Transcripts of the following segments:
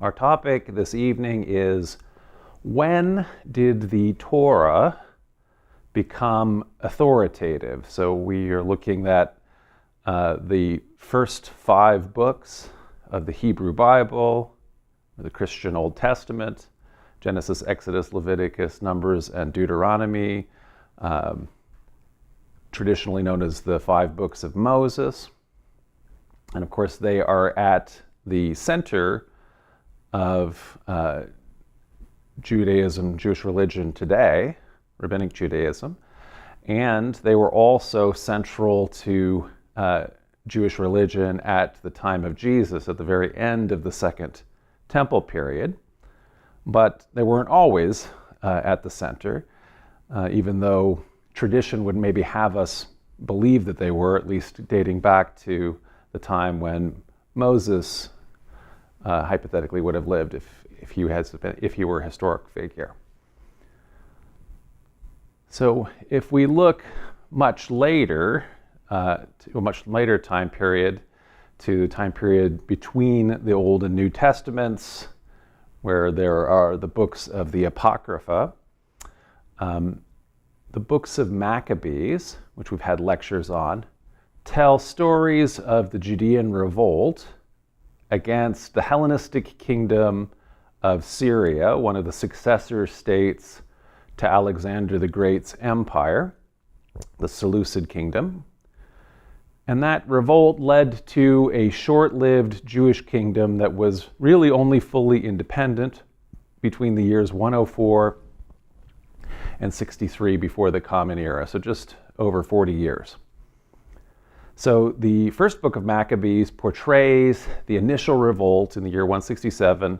Our topic this evening is, when did the Torah become authoritative? So we are looking at the first 5 books of the Hebrew Bible, the Christian Old Testament: Genesis, Exodus, Leviticus, Numbers, and Deuteronomy, traditionally known as the 5 books of Moses. And of course, they are at the center of Judaism, Jewish religion today, Rabbinic Judaism. And they were also central to Jewish religion at the time of Jesus, at the very end of the Second Temple period. But they weren't always at the center, even though tradition would maybe have us believe that they were, at least dating back to the time when Moses hypothetically would have lived if he were a historic figure. So if we look much later, to a much later time period, to the time period between the Old and New Testaments, where there are the books of the Apocrypha, the books of Maccabees, which we've had lectures on, tell stories of the Judean revolt against the Hellenistic kingdom of Syria, one of the successor states to Alexander the Great's empire, the Seleucid kingdom. And that revolt led to a short-lived Jewish kingdom that was really only fully independent between the years 104 and 63 before the Common Era, so just over 40 years. So the first book of Maccabees portrays the initial revolt in the year 167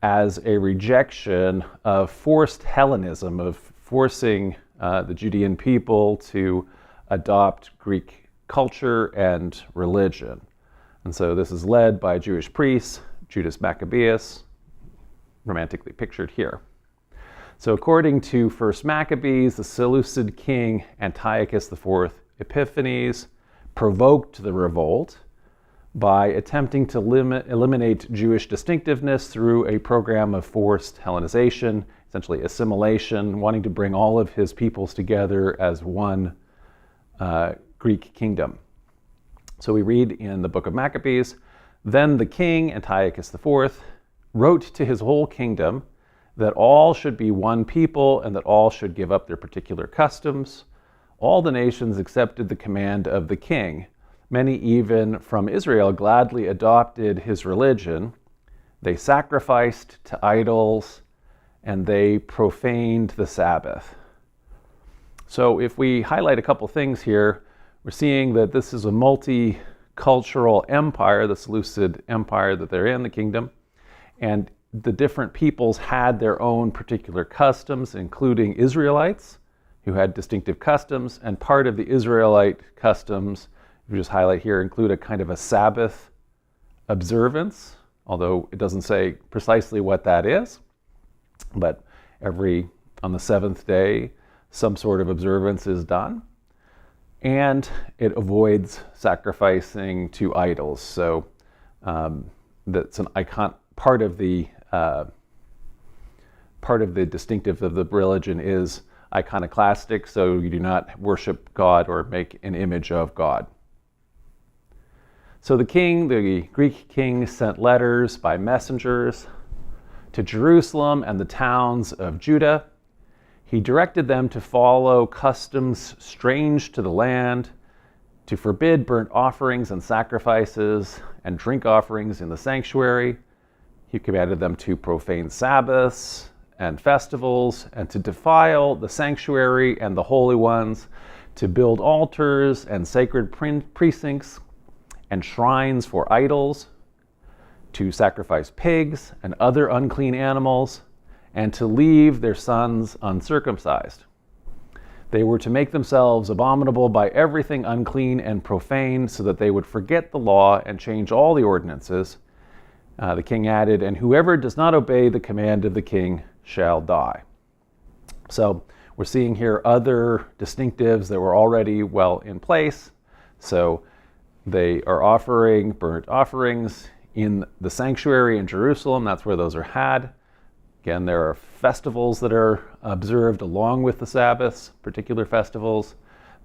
as a rejection of forced Hellenism, of forcing the Judean people to adopt Greek culture and religion. And so this is led by Jewish priests, Judas Maccabeus, romantically pictured here. So according to First Maccabees, the Seleucid king Antiochus IV Epiphanes provoked the revolt by attempting to eliminate Jewish distinctiveness through a program of forced Hellenization, essentially assimilation, wanting to bring all of his peoples together as one Greek kingdom. So we read in the Book of Maccabees, "Then the king, Antiochus IV, wrote to his whole kingdom that all should be one people and that all should give up their particular customs. All the nations accepted the command of the king. Many even from Israel gladly adopted his religion. They sacrificed to idols and they profaned the Sabbath." So if we highlight a couple things here, we're seeing that this is a multicultural empire, the Seleucid empire that they're in, the kingdom, and the different peoples had their own particular customs, including Israelites, who had distinctive customs, and part of the Israelite customs, we just highlight here, include a kind of a Sabbath observance, although it doesn't say precisely what that is, but on the 7th day, some sort of observance is done, and it avoids sacrificing to idols. So that's an icon. Part of the distinctive of the religion is iconoclastic, so you do not worship God or make an image of God. So the Greek king, sent letters by messengers to Jerusalem and the towns of Judah. He directed them to follow customs strange to the land, to forbid burnt offerings and sacrifices and drink offerings in the sanctuary. He commanded them to profane Sabbaths and festivals, and to defile the sanctuary and the holy ones, to build altars and sacred precincts and shrines for idols, to sacrifice pigs and other unclean animals, and to leave their sons uncircumcised. They were to make themselves abominable by everything unclean and profane, so that they would forget the law and change all the ordinances. The king added, "And whoever does not obey the command of the king shall die." So we're seeing here other distinctives that were already well in place. So they are offering burnt offerings in the sanctuary in Jerusalem. That's where those are had. Again, there are festivals that are observed along with the Sabbaths, particular festivals.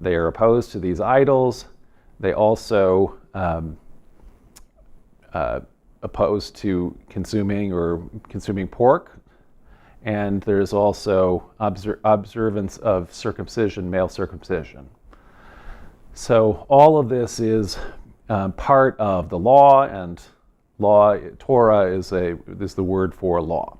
They are opposed to these idols. They also opposed to consuming pork. And there's also observance of circumcision, male circumcision. So all of this is part of the law, and law, Torah is the word for law.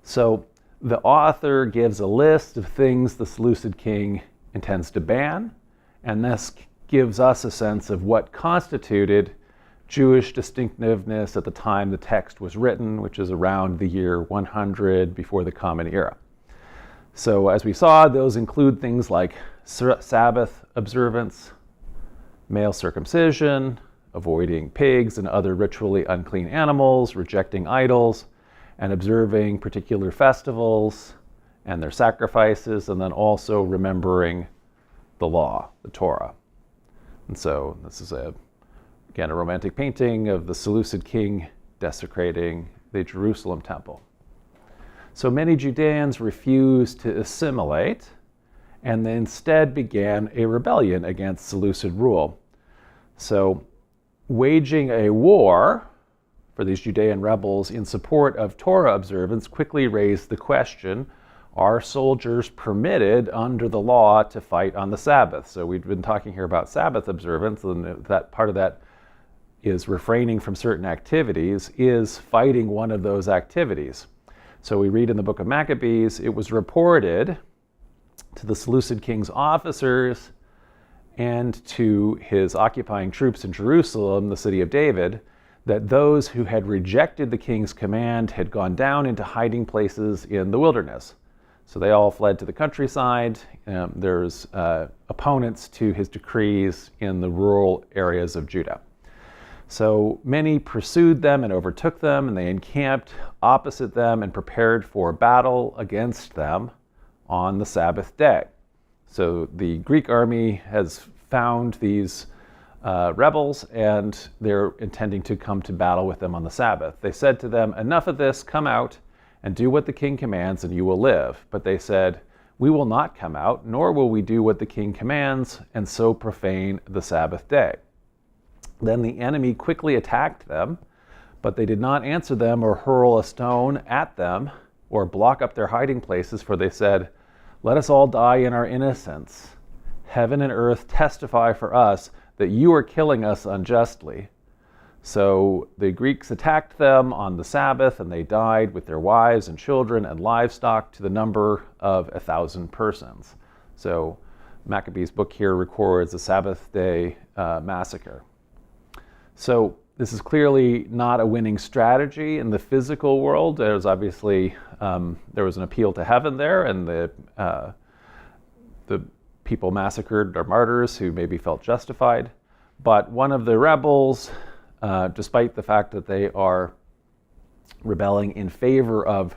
So the author gives a list of things the Seleucid king intends to ban, and this gives us a sense of what constituted Jewish distinctiveness at the time the text was written, which is around the year 100 before the Common Era. So as we saw, those include things like Sabbath observance, male circumcision, avoiding pigs and other ritually unclean animals, rejecting idols, and observing particular festivals and their sacrifices, and then also remembering the law, the Torah. And so this is again a romantic painting of the Seleucid king desecrating the Jerusalem temple. So many Judeans refused to assimilate, and they instead began a rebellion against Seleucid rule. So waging a war for these Judean rebels in support of Torah observance quickly raised the question, are soldiers permitted under the law to fight on the Sabbath? So we've been talking here about Sabbath observance, and that part of that is refraining from certain activities. Is fighting one of those activities? So we read in the Book of Maccabees, it was reported to the Seleucid king's officers and to his occupying troops in Jerusalem, the city of David, that those who had rejected the king's command had gone down into hiding places in the wilderness. So they all fled to the countryside. There's opponents to his decrees in the rural areas of Judah. So many pursued them and overtook them, and they encamped opposite them and prepared for battle against them on the Sabbath day. So the Greek army has found these rebels, and they're intending to come to battle with them on the Sabbath. They said to them, "Enough of this, come out and do what the king commands, and you will live." But they said, "We will not come out, nor will we do what the king commands, and so profane the Sabbath day." Then the enemy quickly attacked them, but they did not answer them or hurl a stone at them or block up their hiding places, for they said, "Let us all die in our innocence. Heaven and earth testify for us that you are killing us unjustly." So the Greeks attacked them on the Sabbath, and they died with their wives and children and livestock to the number of 1,000 persons. So Maccabees' book here records a Sabbath day massacre. So this is clearly not a winning strategy in the physical world. There's obviously, there was an appeal to heaven there, and the people massacred are martyrs who maybe felt justified. But one of the rebels, despite the fact that they are rebelling in favor of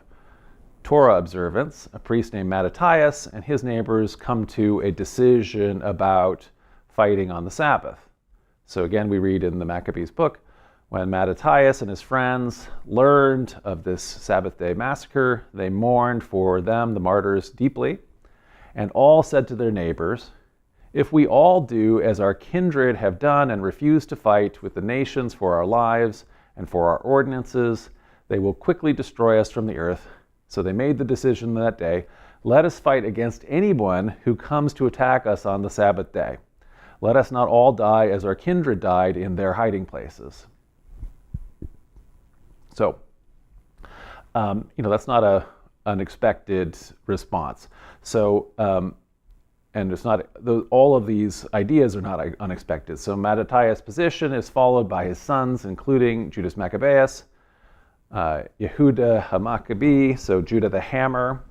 Torah observance, a priest named Mattathias and his neighbors come to a decision about fighting on the Sabbath. So again, we read in the Maccabees book, when Mattathias and his friends learned of this Sabbath day massacre, they mourned for them, the martyrs, deeply, and all said to their neighbors, "If we all do as our kindred have done and refuse to fight with the nations for our lives and for our ordinances, they will quickly destroy us from the earth." So they made the decision that day, "Let us fight against anyone who comes to attack us on the Sabbath day. Let us not all die as our kindred died in their hiding places." So, that's not an unexpected response. So, and it's not, all of these ideas are not unexpected. So Mattathias' position is followed by his sons, including Judas Maccabeus, Yehuda HaMaccabee, so Judah the Hammer,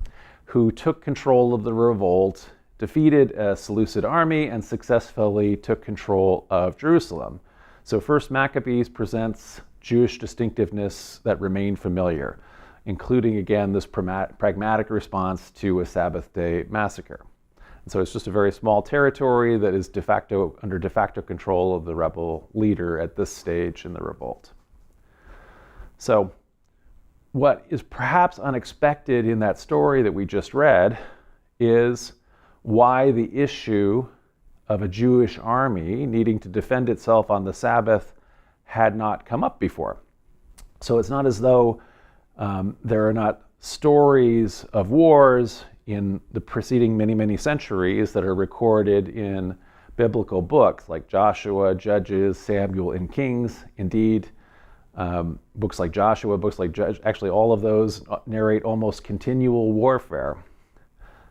who took control of the revolt, defeated a Seleucid army, and successfully took control of Jerusalem. So first Maccabees presents Jewish distinctiveness that remained familiar, including again this pragmatic response to a Sabbath day massacre. And so it's just a very small territory that is under de facto control of the rebel leader at this stage in the revolt. So what is perhaps unexpected in that story that we just read is why the issue of a Jewish army needing to defend itself on the Sabbath had not come up before. So it's not as though there are not stories of wars in the preceding many, many centuries that are recorded in biblical books like Joshua, Judges, Samuel, and Kings. Indeed, books like Joshua, books like Judges, actually all of those narrate almost continual warfare.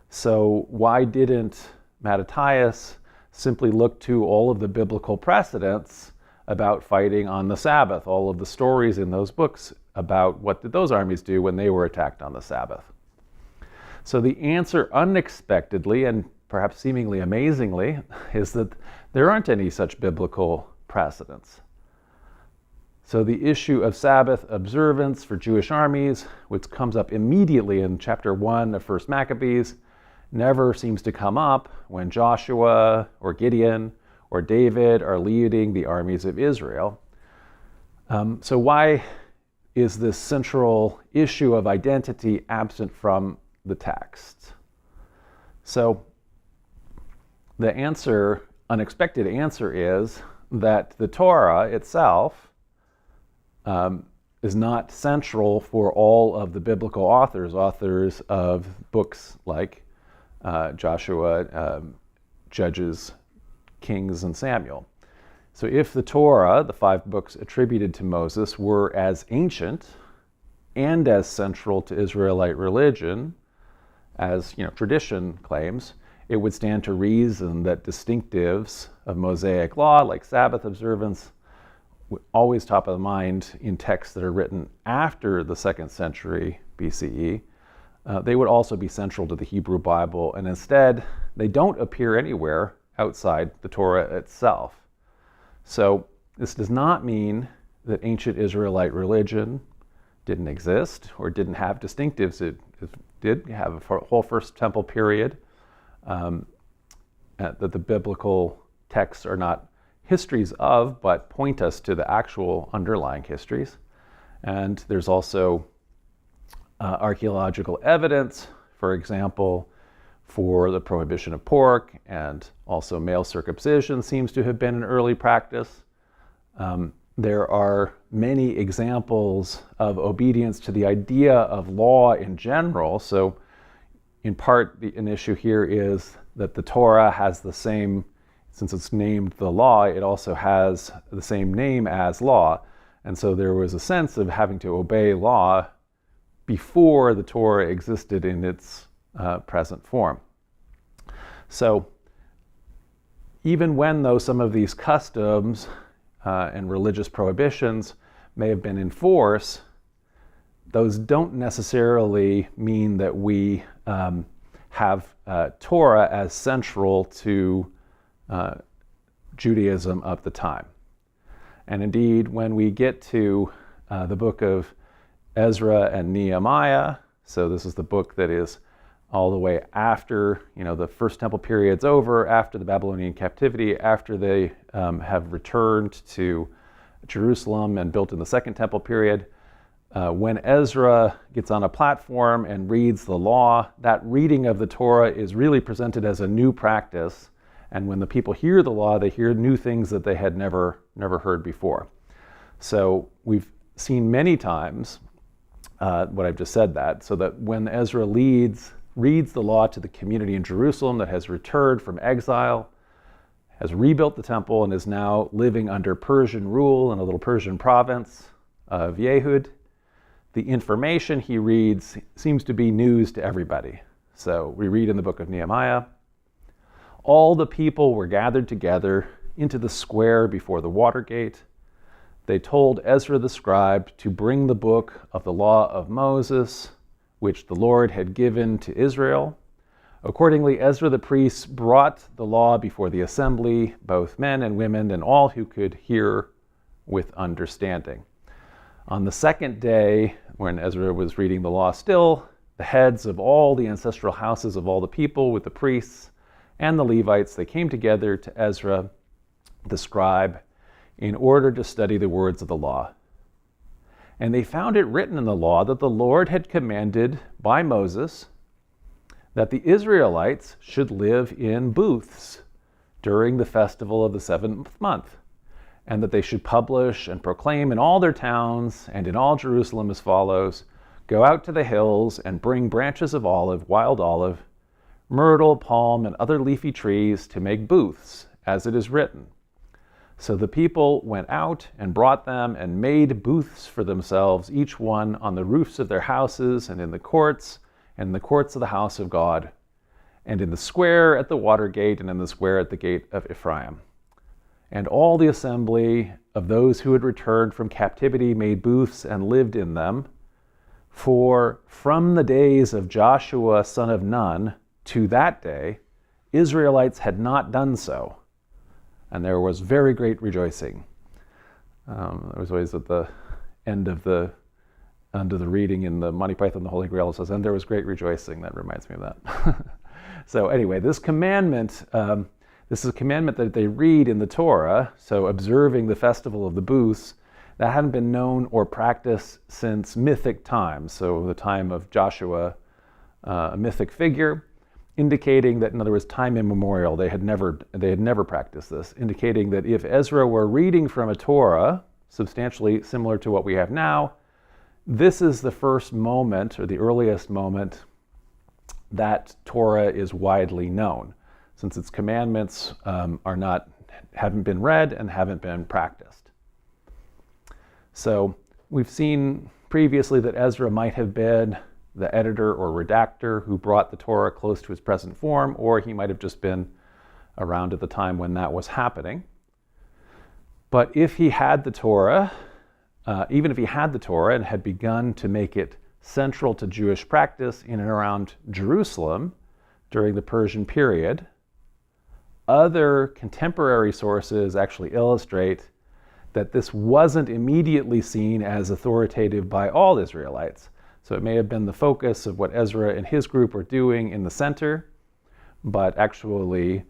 So why didn't Mattathias simply look to all of the biblical precedents about fighting on the Sabbath, all of the stories in those books about what did those armies do when they were attacked on the Sabbath? So the answer, unexpectedly and perhaps seemingly amazingly, is that there aren't any such biblical precedents. So the issue of Sabbath observance for Jewish armies, which comes up immediately in chapter 1 of 1 Maccabees, never seems to come up when Joshua or Gideon or David are leading the armies of Israel. So why is this central issue of identity absent from the text? So the answer, unexpected answer, is that the Torah itself is not central for all of the biblical authors of books like Joshua, Judges, Kings, and Samuel. So if the Torah, the 5 books attributed to Moses, were as ancient and as central to Israelite religion as tradition claims, it would stand to reason that distinctives of Mosaic law, like Sabbath observance, always top of the mind in texts that are written after the 2nd century BCE, they would also be central to the Hebrew Bible, and instead they don't appear anywhere outside the Torah itself. So this does not mean that ancient Israelite religion didn't exist or didn't have distinctives. It did have a whole First Temple period that the biblical texts are not histories of, but point us to the actual underlying histories. And there's also archaeological evidence, for example, for the prohibition of pork, and also male circumcision seems to have been an early practice. There are many examples of obedience to the idea of law in general. So in part, an issue here is that the Torah has the same, since it's named the law, it also has the same name as law. And so there was a sense of having to obey law before the Torah existed in its present form. So even when, though, some of these customs and religious prohibitions may have been in force, those don't necessarily mean that we have Torah as central to Judaism of the time. And indeed, when we get to the book of Ezra and Nehemiah, so this is the book that is all the way after, the First Temple period's over, after the Babylonian captivity, after they have returned to Jerusalem and built in the Second Temple period. When Ezra gets on a platform and reads the law, that reading of the Torah is really presented as a new practice. And when the people hear the law, they hear new things that they had never heard before. So we've seen many times what I've just said, so that when Ezra reads the law to the community in Jerusalem that has returned from exile, has rebuilt the temple, and is now living under Persian rule in a little Persian province of Yehud, the information he reads seems to be news to everybody. So we read in the book of Nehemiah, all the people were gathered together into the square before the water gate. They told Ezra the scribe to bring the book of the law of Moses, which the Lord had given to Israel. Accordingly, Ezra the priest brought the law before the assembly, both men and women, and all who could hear with understanding. On the second day, when Ezra was reading the law still, the heads of all the ancestral houses of all the people with the priests and the Levites, they came together to Ezra, the scribe, in order to study the words of the law. And they found it written in the law that the Lord had commanded by Moses that the Israelites should live in booths during the festival of the 7th month, and that they should publish and proclaim in all their towns and in all Jerusalem as follows: go out to the hills and bring branches of olive, wild olive, myrtle, palm, and other leafy trees to make booths, as it is written. So the people went out and brought them and made booths for themselves, each one on the roofs of their houses and in the courts of the house of God, and in the square at the water gate and in the square at the gate of Ephraim. And all the assembly of those who had returned from captivity made booths and lived in them. For from the days of Joshua son of Nun to that day, Israelites had not done so. And there was very great rejoicing. There was always at the end of the reading in the Monty Python and the Holy Grail, it says, and there was great rejoicing. That reminds me of that. So anyway, this commandment, this is a commandment that they read in the Torah, so observing the festival of the booths, that hadn't been known or practiced since mythic times, so the time of Joshua, a mythic figure, indicating that, in other words, time immemorial, they had never practiced this, indicating that if Ezra were reading from a Torah, substantially similar to what we have now, this is the first moment, or the earliest moment, that Torah is widely known, since its commandments haven't been read and haven't been practiced. So we've seen previously that Ezra might have been the editor or redactor who brought the Torah close to its present form, or he might have just been around at the time when that was happening. But if he had the Torah, even if he had the Torah and had begun to make it central to Jewish practice in and around Jerusalem during the Persian period, other contemporary sources actually illustrate that this wasn't immediately seen as authoritative by all Israelites. So it may have been the focus of what Ezra and his group were doing in the center, but actually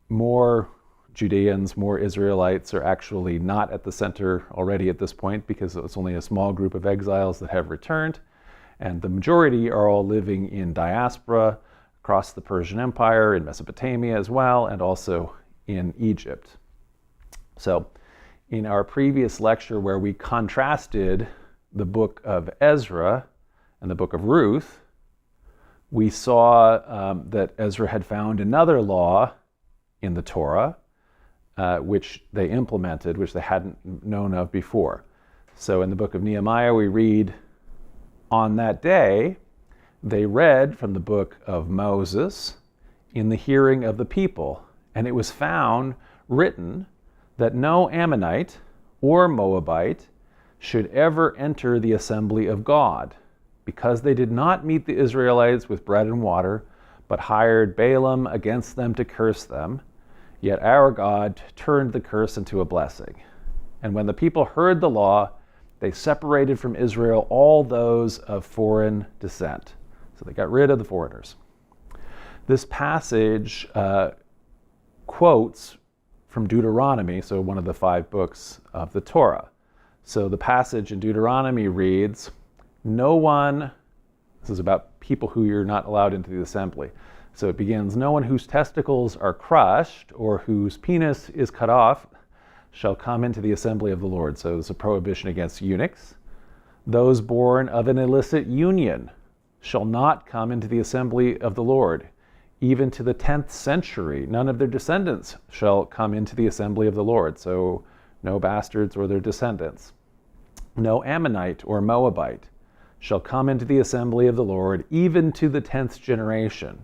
more Judeans, more Israelites are actually not at the center already at this point, because it's only a small group of exiles that have returned, and the majority are all living in diaspora across the Persian Empire, in Mesopotamia as well, and also in Egypt. So in our previous lecture, where we contrasted the book of Ezra and the book of Ruth, we saw that Ezra had found another law in the Torah, which they implemented, which they hadn't known of before. So in the book of Nehemiah, we read, on that day, they read from the book of Moses in the hearing of the people, and it was found written that no Ammonite or Moabite should ever enter the assembly of God, because they did not meet the Israelites with bread and water, but hired Balaam against them to curse them. Yet our God turned the curse into a blessing. And when the people heard the law, they separated from Israel all those of foreign descent. So they got rid of the foreigners. This passage quotes from Deuteronomy, so one of the 5 books of the Torah. So the passage in Deuteronomy reads, no one, this is about people who you're not allowed into the assembly. So it begins, no one whose testicles are crushed or whose penis is cut off shall come into the assembly of the Lord. So there's a prohibition against eunuchs. Those born of an illicit union shall not come into the assembly of the Lord. Even to the 10th century, none of their descendants shall come into the assembly of the Lord. So no bastards or their descendants. No Ammonite or Moabite shall come into the assembly of the Lord, even to the 10th generation.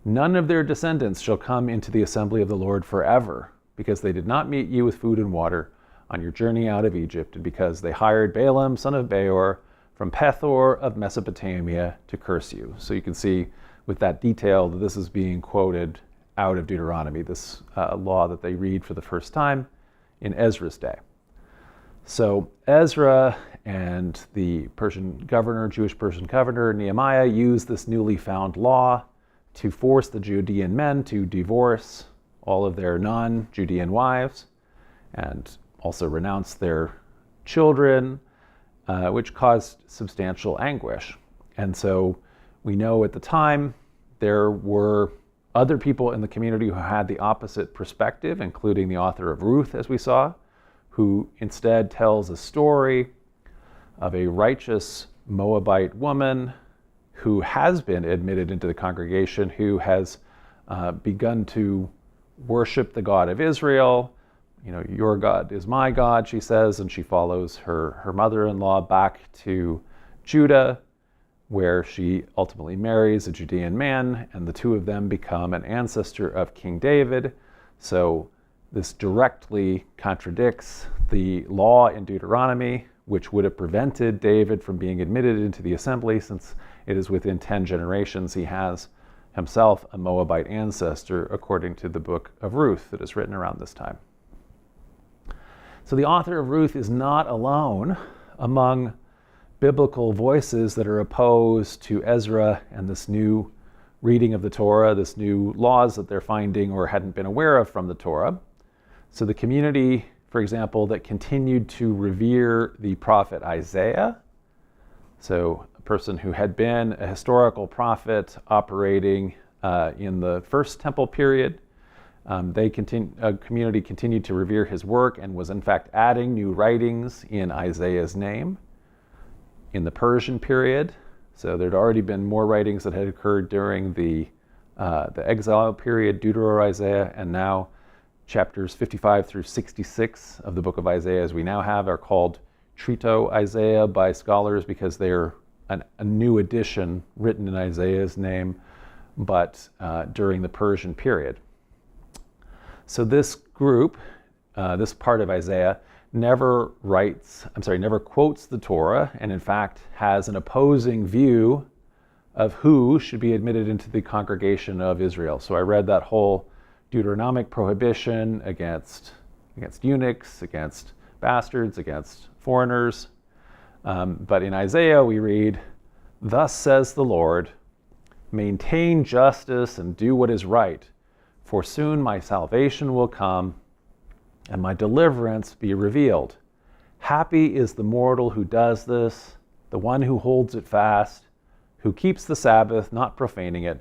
None of their descendants shall come into the assembly of the Lord forever, because they did not meet you with food and water on your journey out of Egypt, and because they hired Balaam, son of Beor, from Pethor of Mesopotamia to curse you. So you can see with that detail that this is being quoted out of Deuteronomy, this law that they read for the first time in Ezra's day. So Ezra and the Persian governor, Jewish Persian governor, Nehemiah, used this newly found law to force the Judean men to divorce all of their non-Judean wives and also renounce their children, which caused substantial anguish. And so we know at the time there were other people in the community who had the opposite perspective, including the author of Ruth, as we saw, who instead tells a story of a righteous Moabite woman who has been admitted into the congregation, who has begun to worship the God of Israel. You know, your God is my God, she says, and she follows her mother-in-law back to Judah, where she ultimately marries a Judean man, and the two of them become an ancestor of King David. So this directly contradicts the law in Deuteronomy, which would have prevented David from being admitted into the assembly, since it is within 10 generations he has himself a Moabite ancestor, according to the Book of Ruth that is written around this time. So the author of Ruth is not alone among biblical voices that are opposed to Ezra and this new reading of the Torah, this new laws that they're finding or hadn't been aware of from the Torah. So the community, for example, that continued to revere the prophet Isaiah, so a person who had been a historical prophet operating in the First Temple period, community continued to revere his work and was in fact adding new writings in Isaiah's name. In the Persian period, so there'd already been more writings that had occurred during the exile period, Deutero-Isaiah, and now chapters 55 through 66 of the book of Isaiah, as we now have, are called Trito-Isaiah by scholars because they're a new edition written in Isaiah's name, but during the Persian period. So this group, this part of Isaiah, never quotes the Torah, and in fact has an opposing view of who should be admitted into the congregation of Israel. So I read that whole Deuteronomic prohibition against eunuchs, against bastards, against foreigners. But in Isaiah we read, "Thus says the Lord, maintain justice and do what is right, for soon my salvation will come and my deliverance be revealed. Happy is the mortal who does this, the one who holds it fast, who keeps the Sabbath, not profaning it,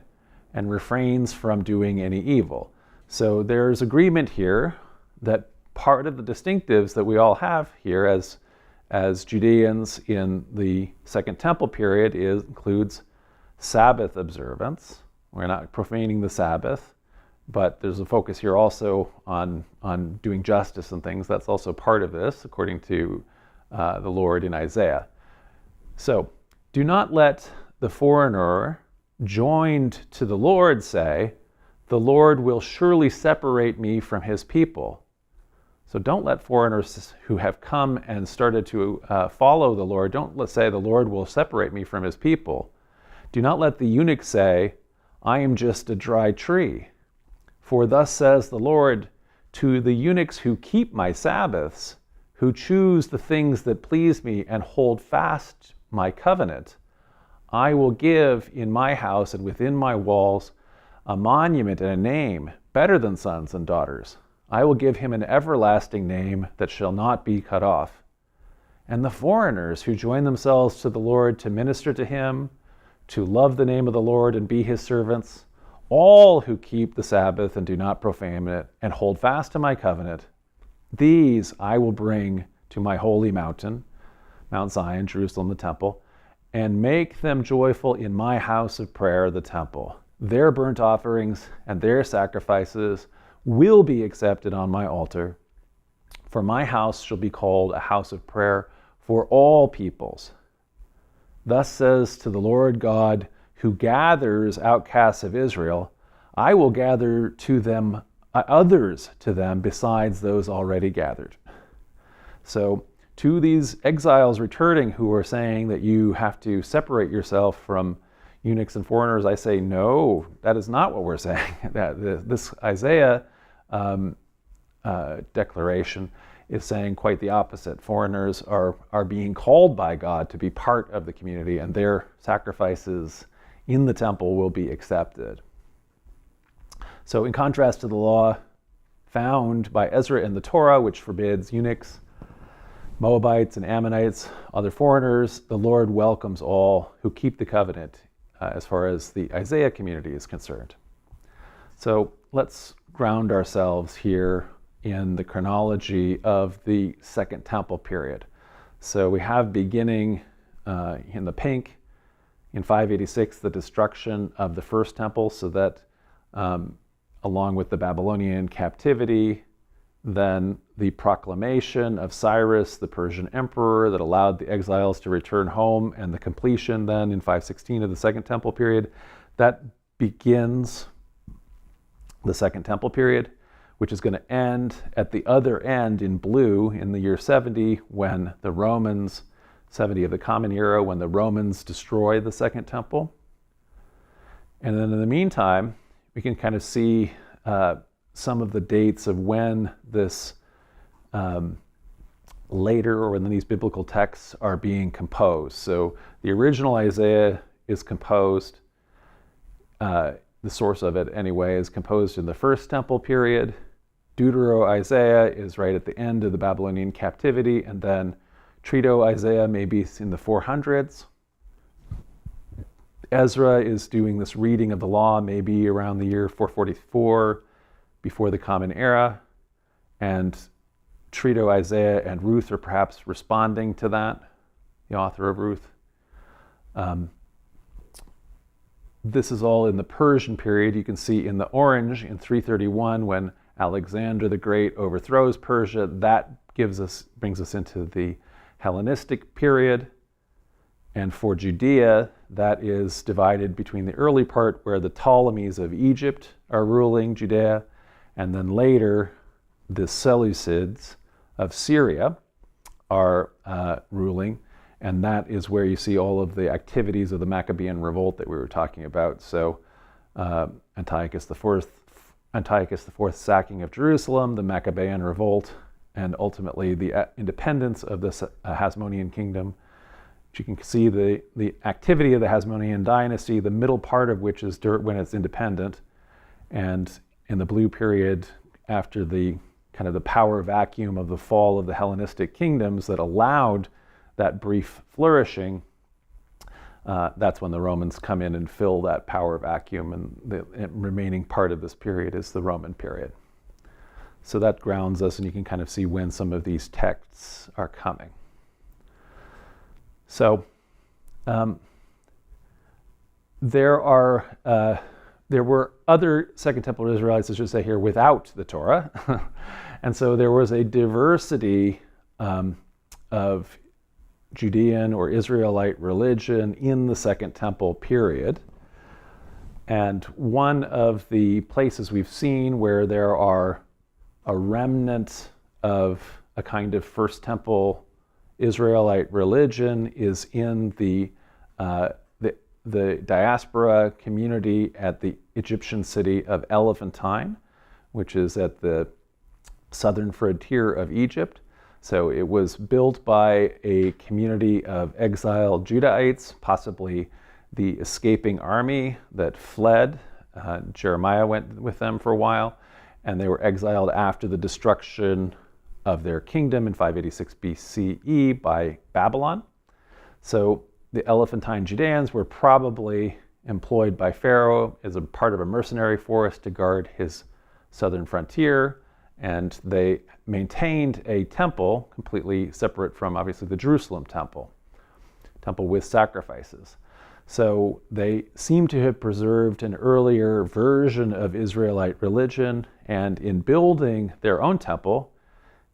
and refrains from doing any evil." So there's agreement here that part of the distinctives that we all have here as Judeans in the Second Temple period includes Sabbath observance. We're not profaning the Sabbath, but there's a focus here also on doing justice and things. That's also part of this, according to the Lord in Isaiah. So, do not let the foreigner joined to the Lord say, "The Lord will surely separate me from his people." So don't let foreigners who have come and started to follow the Lord, let's say, "The Lord will separate me from his people." Do not let the eunuch say, "I am just a dry tree." For thus says the Lord, to the eunuchs who keep my Sabbaths, who choose the things that please me and hold fast my covenant, I will give in my house and within my walls a monument and a name better than sons and daughters. I will give him an everlasting name that shall not be cut off. And the foreigners who join themselves to the Lord to minister to him, to love the name of the Lord and be his servants, all who keep the Sabbath and do not profane it and hold fast to my covenant, these I will bring to my holy mountain, Mount Zion, Jerusalem, the temple, and make them joyful in my house of prayer, the temple. Their burnt offerings and their sacrifices will be accepted on my altar, for my house shall be called a house of prayer for all peoples. Thus says to the Lord God, who gathers outcasts of Israel, I will gather to them others to them besides those already gathered. So to these exiles returning who are saying that you have to separate yourself from eunuchs and foreigners, I say, no, that is not what we're saying. This Isaiah declaration is saying quite the opposite. Foreigners are being called by God to be part of the community, and their sacrifices in the temple will be accepted. So in contrast to the law found by Ezra in the Torah, which forbids eunuchs, Moabites, and Ammonites, other foreigners, the Lord welcomes all who keep the covenant as far as the Isaiah community is concerned. So let's ground ourselves here in the chronology of the Second Temple period. So we have beginning in the pink in 586 the destruction of the First Temple, so that along with the Babylonian captivity, then the proclamation of Cyrus, the Persian emperor, that allowed the exiles to return home, and the completion then in 516 of the Second Temple period, that begins the Second Temple period, which is going to end at the other end in blue in the year 70, when the Romans, 70 of the Common Era, when the Romans destroy the Second Temple. And then in the meantime, we can kind of see some of the dates of when this later, or when these biblical texts are being composed. So the original Isaiah is composed, the source of it anyway, is composed in the First Temple period. Deutero-Isaiah is right at the end of the Babylonian captivity, and then Trito-Isaiah maybe in the 400s. Ezra is doing this reading of the law maybe around the year 444 before the Common Era, and Trito-Isaiah and Ruth are perhaps responding to that, the author of Ruth. This is all in the Persian period. You can see in the orange in 331 when Alexander the Great overthrows Persia. That brings us into the Hellenistic period. And for Judea, that is divided between the early part where the Ptolemies of Egypt are ruling Judea, and then later the Seleucids of Syria are ruling. And that is where you see all of the activities of the Maccabean revolt that we were talking about. So Antiochus IV sacking of Jerusalem, the Maccabean revolt, and ultimately the independence of the Hasmonean Kingdom. You can see the activity of the Hasmonean dynasty, the middle part of which is when it's independent, and in the blue period after the kind of the power vacuum of the fall of the Hellenistic kingdoms that allowed that brief flourishing, that's when the Romans come in and fill that power vacuum, and the remaining part of this period is the Roman period. So that grounds us, and you can kind of see when some of these texts are coming. So there were other Second Temple Israelites, I should say here, without the Torah. And so there was a diversity of Judean or Israelite religion in the Second Temple period. And one of the places we've seen where there are a remnant of a kind of First Temple Israelite religion is in the diaspora community at the Egyptian city of Elephantine, which is at the southern frontier of Egypt. So it was built by a community of exiled Judahites, possibly the escaping army that fled. Jeremiah went with them for a while, and they were exiled after the destruction of their kingdom in 586 BCE by Babylon. So the Elephantine Judeans were probably employed by Pharaoh as a part of a mercenary force to guard his southern frontier, and they maintained a temple completely separate from, obviously, the Jerusalem temple with sacrifices. So they seem to have preserved an earlier version of Israelite religion, and in building their own temple,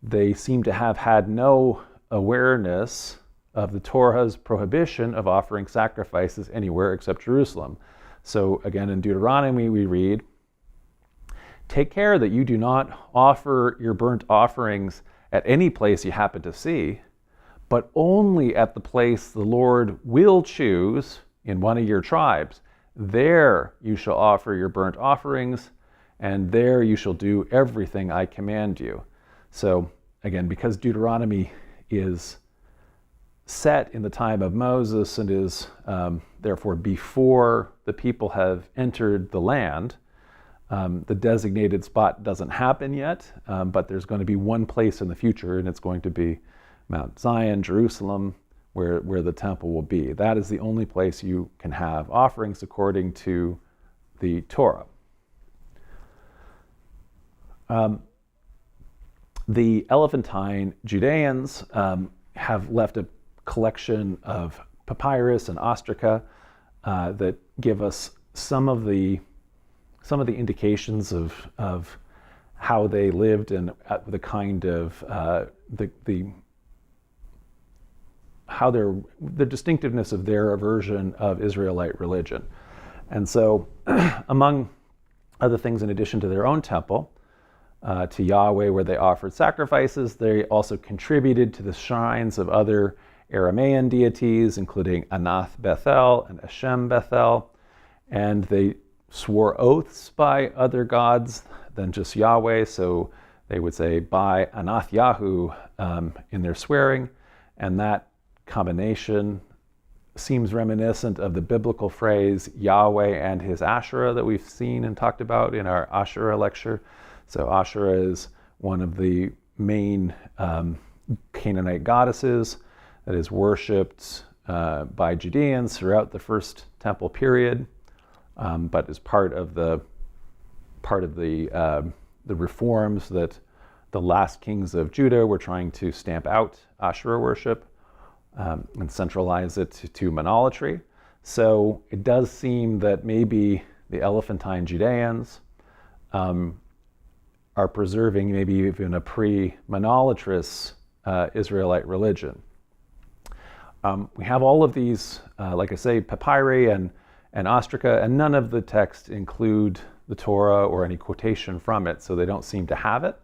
they seem to have had no awareness of the Torah's prohibition of offering sacrifices anywhere except Jerusalem. So again, in Deuteronomy, we read, "Take care that you do not offer your burnt offerings at any place you happen to see, but only at the place the Lord will choose in one of your tribes. There you shall offer your burnt offerings, and there you shall do everything I command you." So again, because Deuteronomy is set in the time of Moses and is therefore before the people have entered the land, The designated spot doesn't happen yet, but there's going to be one place in the future, and it's going to be Mount Zion, Jerusalem, where the temple will be. That is the only place you can have offerings according to the Torah. The Elephantine Judeans have left a collection of papyrus and ostraca that give us some of the indications of how they lived and the kind of how the distinctiveness of their version of Israelite religion. And so, among other things, in addition to their own temple, to Yahweh where they offered sacrifices, they also contributed to the shrines of other Aramaean deities, including Anath Bethel and Hashem Bethel, and they swore oaths by other gods than just Yahweh, so they would say by Anath Yahu in their swearing, and that combination seems reminiscent of the biblical phrase Yahweh and his Asherah that we've seen and talked about in our Asherah lecture. So Asherah is one of the main Canaanite goddesses that is worshipped by Judeans throughout the First Temple period, but is part of the reforms that the last kings of Judah were trying to stamp out Asherah worship and centralize it to monolatry. So it does seem that maybe the Elephantine Judeans are preserving maybe even a pre-monolatrous Israelite religion. We have all of these, like I say, papyri and ostraca, and none of the texts include the Torah or any quotation from it, so they don't seem to have it.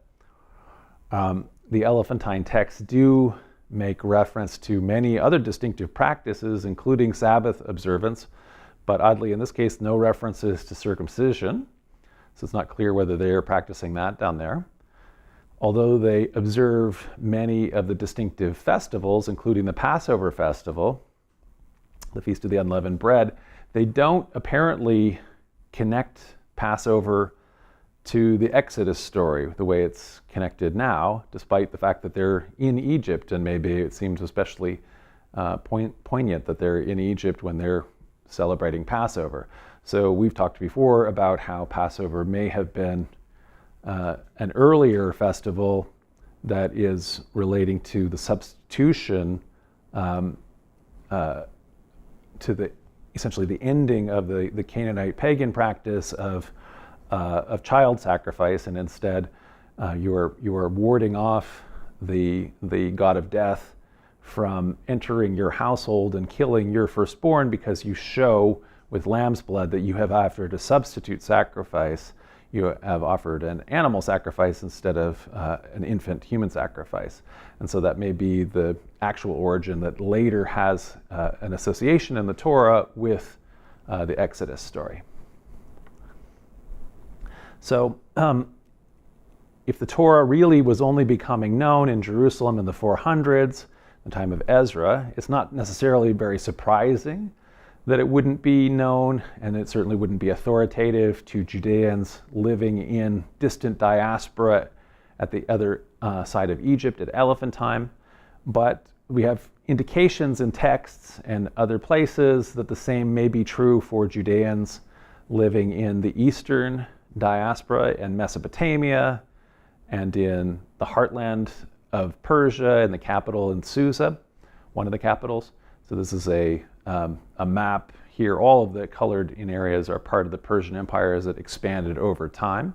The Elephantine texts do make reference to many other distinctive practices, including Sabbath observance, but oddly in this case, no references to circumcision, so it's not clear whether they are practicing that down there. Although they observe many of the distinctive festivals, including the Passover festival, the Feast of the Unleavened Bread, they don't apparently connect Passover to the Exodus story the way it's connected now, despite the fact that they're in Egypt, and maybe it seems especially poignant that they're in Egypt when they're celebrating Passover. So we've talked before about how Passover may have been an earlier festival that is relating to the substitution to essentially the ending of the Canaanite pagan practice of child sacrifice, and instead you are warding off the god of death from entering your household and killing your firstborn, because you show with lamb's blood that you have offered a substitute sacrifice. You have offered an animal sacrifice instead of an infant human sacrifice. And so that may be the actual origin that later has an association in the Torah with the Exodus story. So if the Torah really was only becoming known in Jerusalem in the 400s, the time of Ezra, it's not necessarily very surprising that it wouldn't be known, and it certainly wouldn't be authoritative to Judeans living in distant diaspora at the other side of Egypt at Elephantine. But we have indications in texts and other places that the same may be true for Judeans living in the eastern diaspora in Mesopotamia and in the heartland of Persia and the capital in Susa, one of the capitals. So this is a map here. All of the colored in areas are part of the Persian Empire as it expanded over time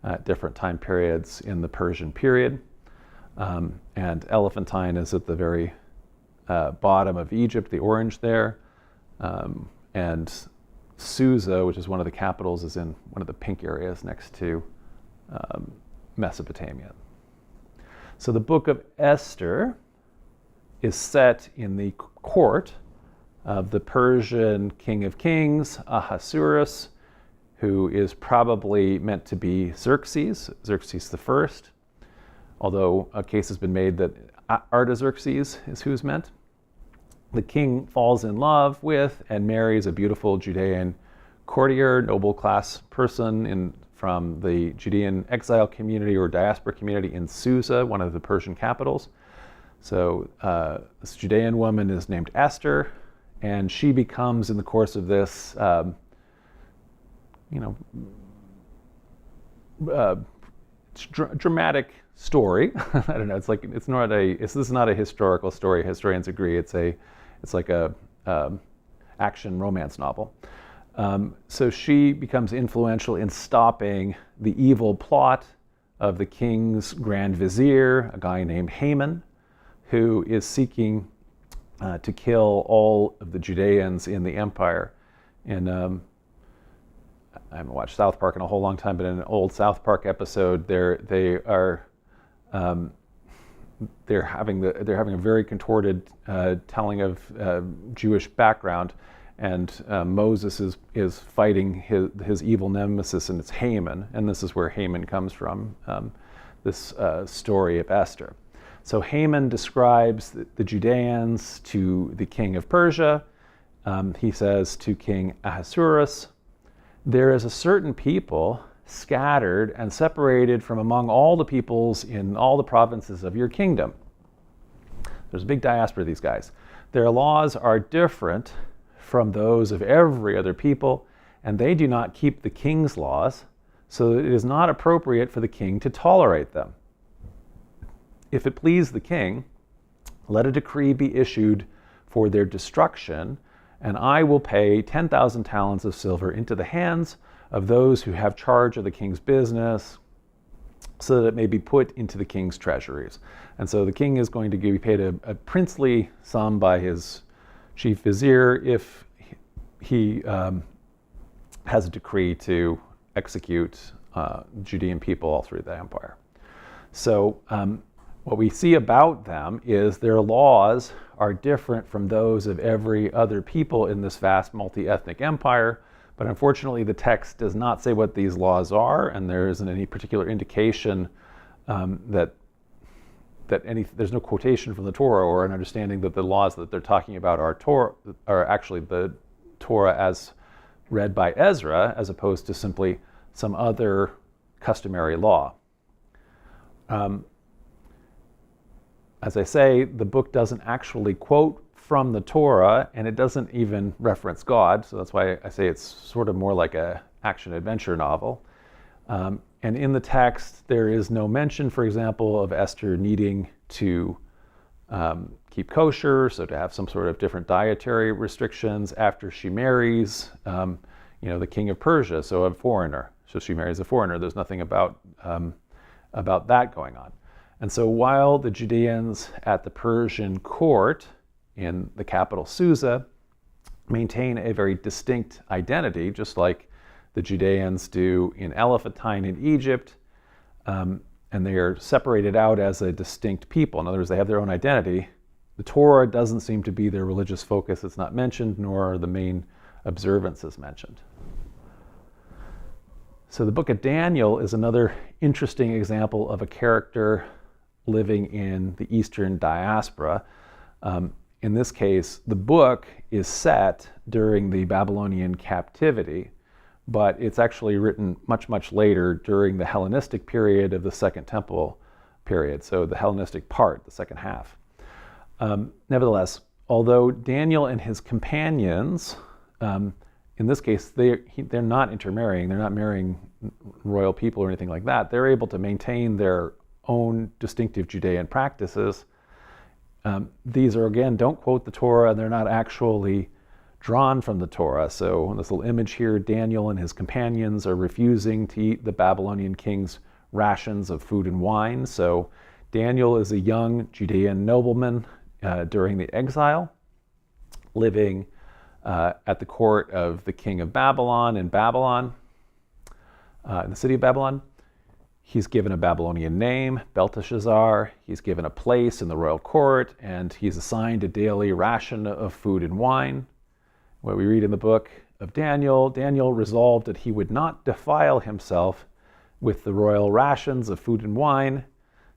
at different time periods in the Persian period. And Elephantine is at the very bottom of Egypt, the orange there. And Susa, which is one of the capitals, is in one of the pink areas next to Mesopotamia. So the Book of Esther is set in the court of the Persian king of kings, Ahasuerus, who is probably meant to be Xerxes I, although a case has been made that Artaxerxes is who's meant. The king falls in love with and marries a beautiful Judean courtier, noble class person from the Judean exile community or diaspora community in Susa, one of the Persian capitals. So this Judean woman is named Esther, and she becomes, in the course of this, dramatic story. I don't know. This is not a historical story. Historians agree it's like a action romance novel. So she becomes influential in stopping the evil plot of the king's grand vizier, a guy named Haman, who is seeking to kill all of the Judeans in the empire. And I haven't watched South Park in a whole long time, but in an old South Park episode, they're having a very contorted telling of Jewish background, and Moses is fighting his evil nemesis, and it's Haman, and this is where Haman comes from, this story of Esther. So Haman describes the Judeans to the king of Persia. He says to King Ahasuerus, "There is a certain people scattered and separated from among all the peoples in all the provinces of your kingdom." There's a big diaspora of these guys. "Their laws are different from those of every other people, and they do not keep the king's laws, so that it is not appropriate for the king to tolerate them. If it please the king, let a decree be issued for their destruction, and I will pay 10,000 talents of silver into the hands of those who have charge of the king's business, so that it may be put into the king's treasuries." And so the king is going to be paid a princely sum by his chief vizier if he has a decree to execute Judean people all through the empire. So what we see about them is their laws are different from those of every other people in this vast multi-ethnic empire, but unfortunately the text does not say what these laws are, and there isn't any particular indication there's no quotation from the Torah or an understanding that the laws that they're talking about are actually the Torah as read by Ezra, as opposed to simply some other customary law. As I say, the book doesn't actually quote from the Torah, and it doesn't even reference God, so that's why I say it's sort of more like a action-adventure novel. And in the text, there is no mention, for example, of Esther needing to keep kosher, so to have some sort of different dietary restrictions after she marries, the king of Persia, so a foreigner. So she marries a foreigner. There's nothing about that going on. And so while the Judeans at the Persian court in the capital Susa maintain a very distinct identity, just like the Judeans do in Elephantine in Egypt, and they are separated out as a distinct people. In other words, they have their own identity. The Torah doesn't seem to be their religious focus. It's not mentioned, nor are the main observances mentioned. So the book of Daniel is another interesting example of a character living in the Eastern diaspora. In this case, the book is set during the Babylonian captivity, but it's actually written much, much later during the Hellenistic period of the Second Temple period, so the Hellenistic part, the second half. Nevertheless, although Daniel and his companions, in this case, they're not intermarrying, they're not marrying royal people or anything like that, they're able to maintain their own distinctive Judean practices. These are, again, don't quote the Torah, and they're not actually drawn from the Torah. So in this little image here, Daniel and his companions are refusing to eat the Babylonian king's rations of food and wine. So Daniel is a young Judean nobleman during the exile, living at the court of the king of Babylon in the city of Babylon. He's given a Babylonian name, Belteshazzar. He's given a place in the royal court, and he's assigned a daily ration of food and wine. What we read in the book of Daniel, Daniel resolved that he would not defile himself with the royal rations of food and wine.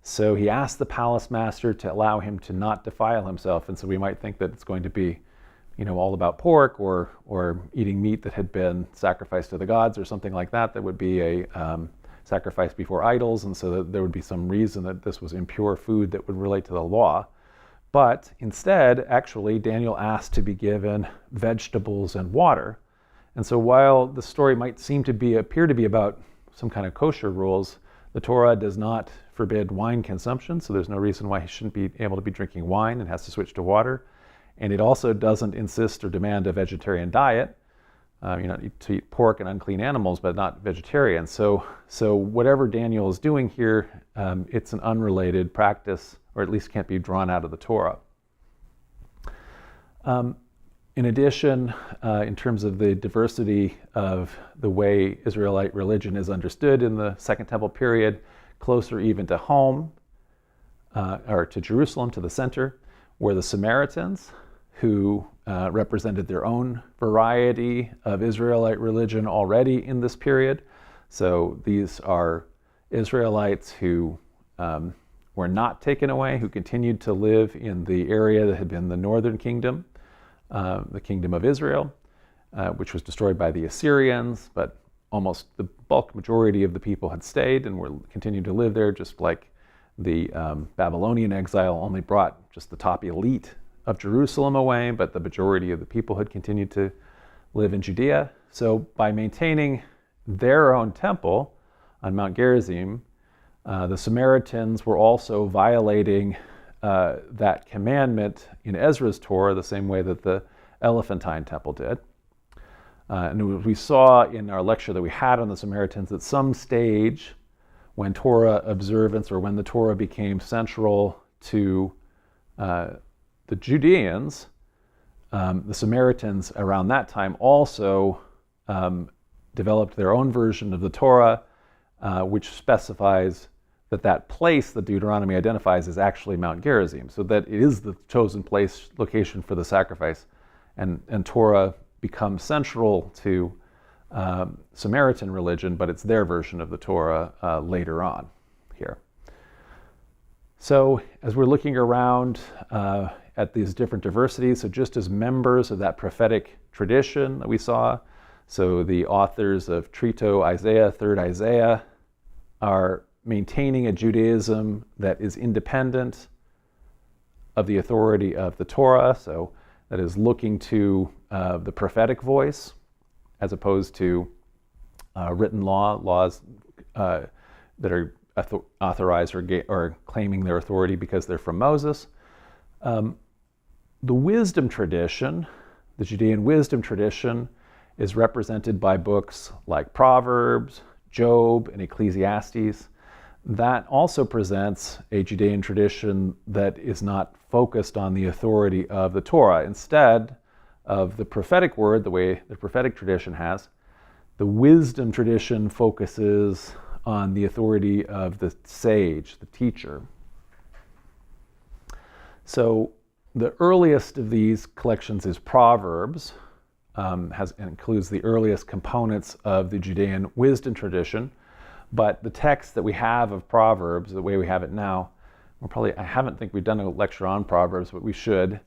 So he asked the palace master to allow him to not defile himself. And so we might think that it's going to be all about pork or eating meat that had been sacrificed to the gods or something like that. That would be a sacrifice before idols, and so that there would be some reason that this was impure food that would relate to the law. But instead, actually, Daniel asked to be given vegetables and water. And so while the story might appear to be about some kind of kosher rules, the Torah does not forbid wine consumption, so there's no reason why he shouldn't be able to be drinking wine and has to switch to water. And it also doesn't insist or demand a vegetarian diet. You're not to eat pork and unclean animals, but not vegetarian. So whatever Daniel is doing here, it's an unrelated practice, or at least can't be drawn out of the Torah. In addition, in terms of the diversity of the way Israelite religion is understood in the Second Temple period, closer even to home, or to Jerusalem, to the center, were the Samaritans, who represented their own variety of Israelite religion already in this period. So these are Israelites who were not taken away, who continued to live in the area that had been the northern kingdom, the kingdom of Israel, which was destroyed by the Assyrians, but almost the bulk majority of the people had stayed and were continued to live there, just like the Babylonian exile only brought just the top elite of Jerusalem away, but the majority of the people had continued to live in Judea. So by maintaining their own temple on Mount Gerizim, the Samaritans were also violating that commandment in Ezra's Torah the same way that the Elephantine temple did. And we saw in our lecture that we had on the Samaritans, at some stage when Torah observance, or when the Torah became central to the Judeans, the Samaritans around that time also developed their own version of the Torah, which specifies that place that Deuteronomy identifies is actually Mount Gerizim, so that it is the chosen place, location for the sacrifice, and Torah becomes central to Samaritan religion, but it's their version of the Torah later on here. So as we're looking around at these different diversities, so just as members of that prophetic tradition that we saw, so the authors of Trito, Isaiah, 3rd Isaiah, are maintaining a Judaism that is independent of the authority of the Torah, so that is looking to the prophetic voice as opposed to written laws that are authorized or claiming their authority because they're from Moses. The wisdom tradition, the Judean wisdom tradition, is represented by books like Proverbs, Job, and Ecclesiastes. That also presents a Judean tradition that is not focused on the authority of the Torah. Instead of the prophetic word, the way the prophetic tradition has, the wisdom tradition focuses on the authority of the sage, the teacher. So the earliest of these collections is Proverbs, includes the earliest components of the Judean wisdom tradition. But the text that we have of Proverbs, the way we have it now, I haven't think we've done a lecture on Proverbs, but we should.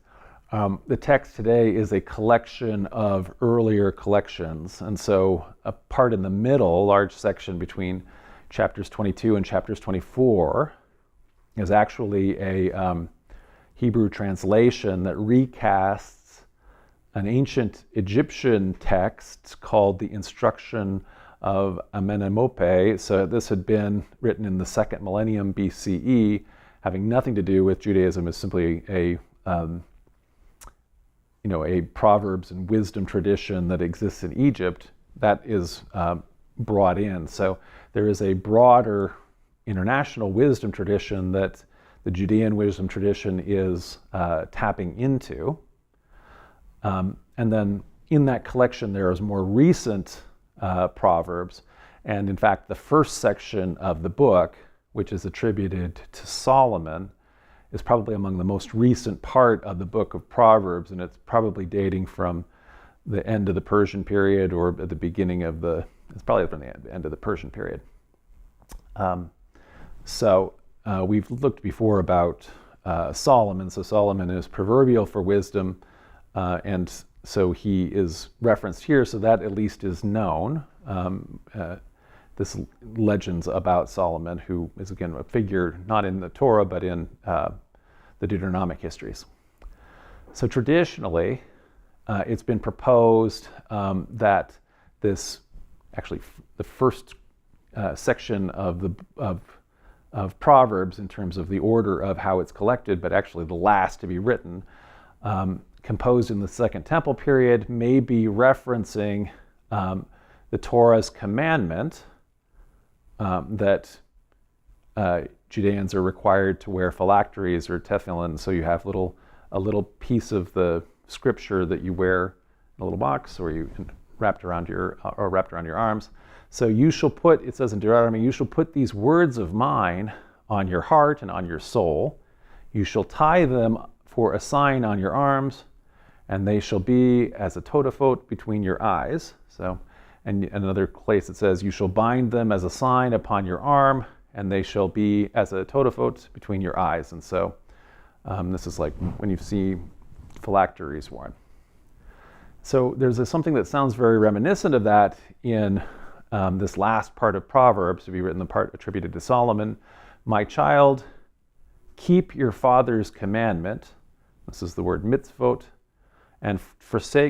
The text today is a collection of earlier collections. And so a part in the middle, a large section between chapters 22 and chapters 24, is actually a Hebrew translation that recasts an ancient Egyptian text called the Instruction of Amenemope. So this had been written in the 2nd millennium BCE, having nothing to do with Judaism. It's simply a Proverbs and wisdom tradition that exists in Egypt that is brought in. So there is a broader international wisdom tradition that the Judean wisdom tradition is tapping into. And then in that collection, there is more recent Proverbs. And in fact, the first section of the book, which is attributed to Solomon, is probably among the most recent part of the book of Proverbs, and it's probably dating from the end of the Persian period or at the beginning of it's probably from the end of the Persian period. We've looked before about Solomon. So Solomon is proverbial for wisdom. and so he is referenced here, so that at least is known. This legends about Solomon, who is again a figure not in the Torah but in the Deuteronomic histories. So traditionally, it's been proposed that this, actually the first section of Proverbs in terms of the order of how it's collected, but actually the last to be written, composed in the Second Temple period, may be referencing the Torah's commandment that Judeans are required to wear phylacteries or tefillin. So you have a little piece of the scripture that you wear in a little box, or you wrapped around your arms. So you shall put, it says in Deuteronomy, you shall put these words of mine on your heart and on your soul. You shall tie them for a sign on your arms, and they shall be as a totafot between your eyes. So, and another place it says, you shall bind them as a sign upon your arm, and they shall be as a totafot between your eyes. And so this is like when you see phylacteries worn. So there's something that sounds very reminiscent of that in this last part of Proverbs, to be written, the part attributed to Solomon. My child, keep your father's commandment. This is the word mitzvot. And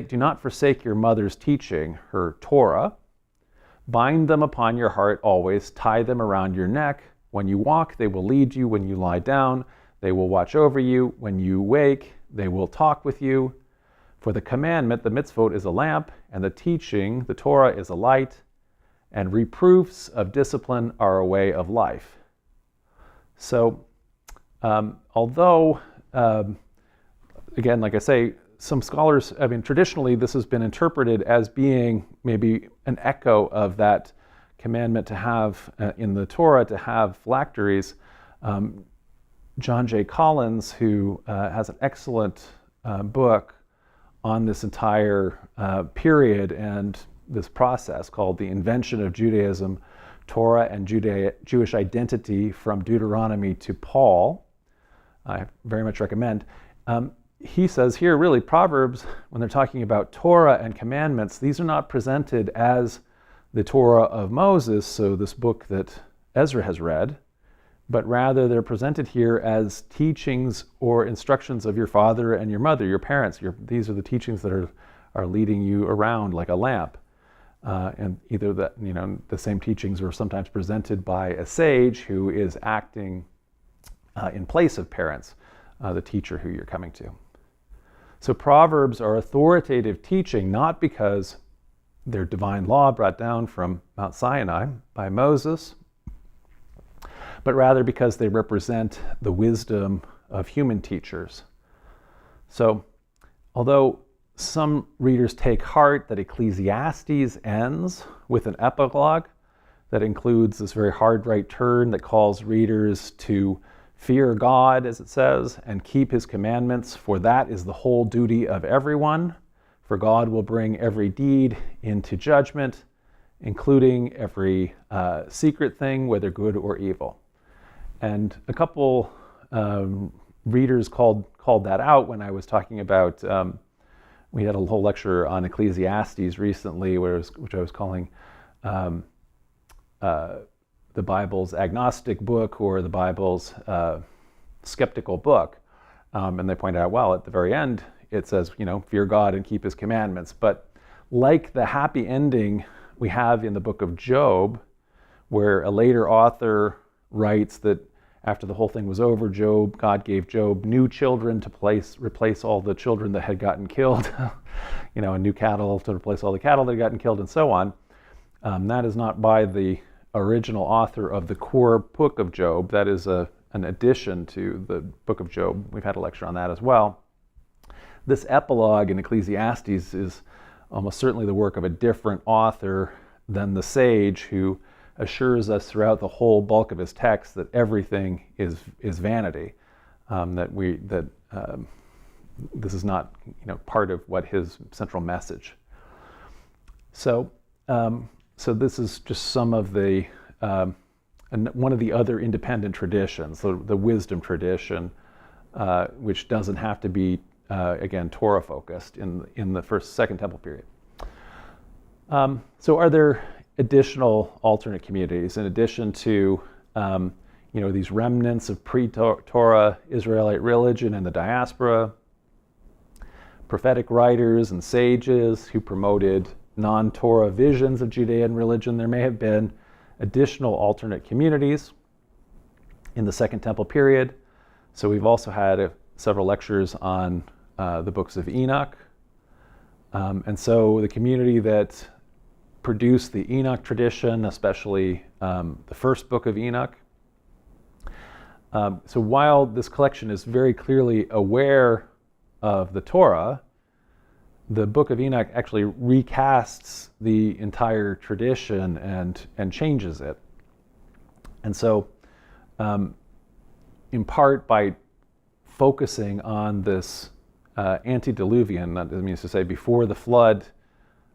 do not forsake your mother's teaching, her Torah. Bind them upon your heart always, tie them around your neck. When you walk, they will lead you. When you lie down, they will watch over you. When you wake, they will talk with you. For the commandment, the mitzvot, is a lamp, and the teaching, the Torah, is a light, and reproofs of discipline are a way of life. So, although, again, like I say, some scholars, traditionally this has been interpreted as being maybe an echo of that commandment to have, in the Torah, to have phylacteries. John J. Collins, who has an excellent book on this entire period and this process called The Invention of Judaism, Torah and Jewish Identity from Deuteronomy to Paul, I very much recommend. He says here, really, Proverbs, when they're talking about Torah and commandments, these are not presented as the Torah of Moses, so this book that Ezra has read, but rather they're presented here as teachings or instructions of your father and your mother, your parents. These are the teachings that are leading you around like a lamp. And either the same teachings are sometimes presented by a sage who is acting in place of parents, the teacher who you're coming to. So Proverbs are authoritative teaching, not because they're divine law brought down from Mount Sinai by Moses, but rather because they represent the wisdom of human teachers. So, although some readers take heart that Ecclesiastes ends with an epilogue that includes this very hard right turn that calls readers to fear God, as it says, and keep his commandments, for that is the whole duty of everyone. For God will bring every deed into judgment, including every secret thing, whether good or evil. And a couple readers called that out when I was talking about, we had a whole lecture on Ecclesiastes recently, which I was calling the Bible's agnostic book or the Bible's skeptical book. And they pointed out, well, at the very end, it says, fear God and keep his commandments. But like the happy ending we have in the book of Job, where a later author writes that after the whole thing was over, God gave Job new children to replace all the children that had gotten killed, and new cattle to replace all the cattle that had gotten killed, and so on. That is not by the original author of the core book of Job. That is an addition to the book of Job. We've had a lecture on that as well. This epilogue in Ecclesiastes is almost certainly the work of a different author than the sage who assures us throughout the whole bulk of his text that everything is vanity, that this is not part of what his central message. So this is just some of the one of the other independent traditions, the wisdom tradition, which doesn't have to be again, Torah focused in the Second Temple period. So are there additional alternate communities in addition to these remnants of pre-Torah Israelite religion in the diaspora, prophetic writers and sages who promoted non-Torah visions of Judean religion? There may have been additional alternate communities in the Second Temple period. So we've also had several lectures on the books of Enoch. And so the community that produced the Enoch tradition, especially the first book of Enoch. So while this collection is very clearly aware of the Torah, the Book of Enoch actually recasts the entire tradition and changes it. And so, in part by focusing on this antediluvian, that means to say before the flood,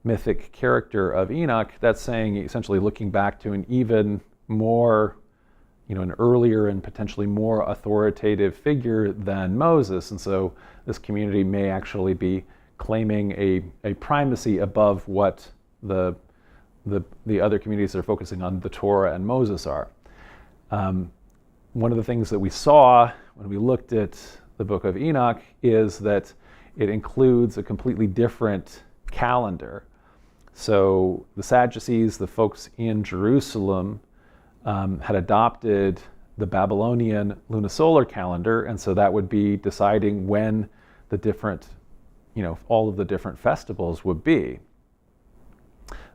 mythic character of Enoch, that's saying essentially looking back to an even more, an earlier and potentially more authoritative figure than Moses. And so this community may actually be claiming a primacy above what the other communities that are focusing on the Torah and Moses are. One of the things that we saw when we looked at the Book of Enoch is that it includes a completely different calendar. So the Sadducees, the folks in Jerusalem, had adopted the Babylonian lunisolar calendar, and so that would be deciding when the different, all of the different festivals would be.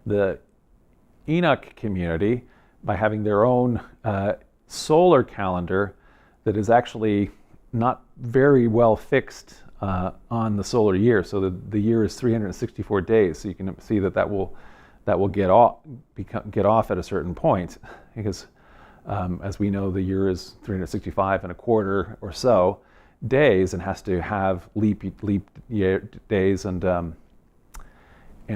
The Enoch community, by having their own solar calendar that is actually not very well fixed on the solar year. So the year is 364 days. So you can see that will get off at a certain point, because as we know, the year is 365 and a quarter or so days, and has to have leap year days and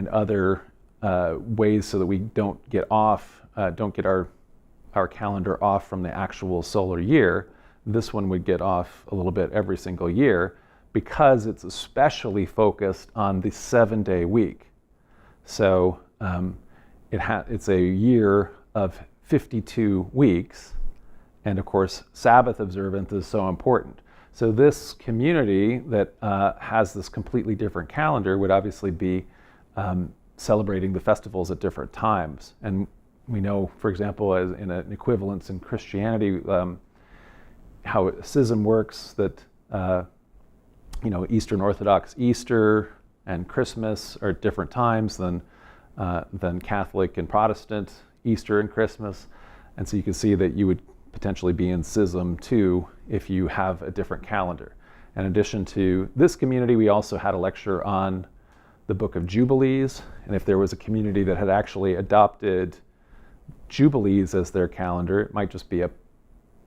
other ways so that we don't get our calendar off from the actual solar year. This one would get off a little bit every single year because it's especially focused on the 7-day week. So it's a year of 52 weeks, and of course Sabbath observance is so important. So this community that has this completely different calendar would obviously be celebrating the festivals at different times. And we know, for example, as in an equivalence in Christianity, how schism works, that Eastern Orthodox Easter and Christmas are at different times than Catholic and Protestant Easter and Christmas. And so you can see that you would potentially be in schism too if you have a different calendar. In addition to this community, we also had a lecture on the Book of Jubilees, and if there was a community that had actually adopted Jubilees as their calendar, it might just be a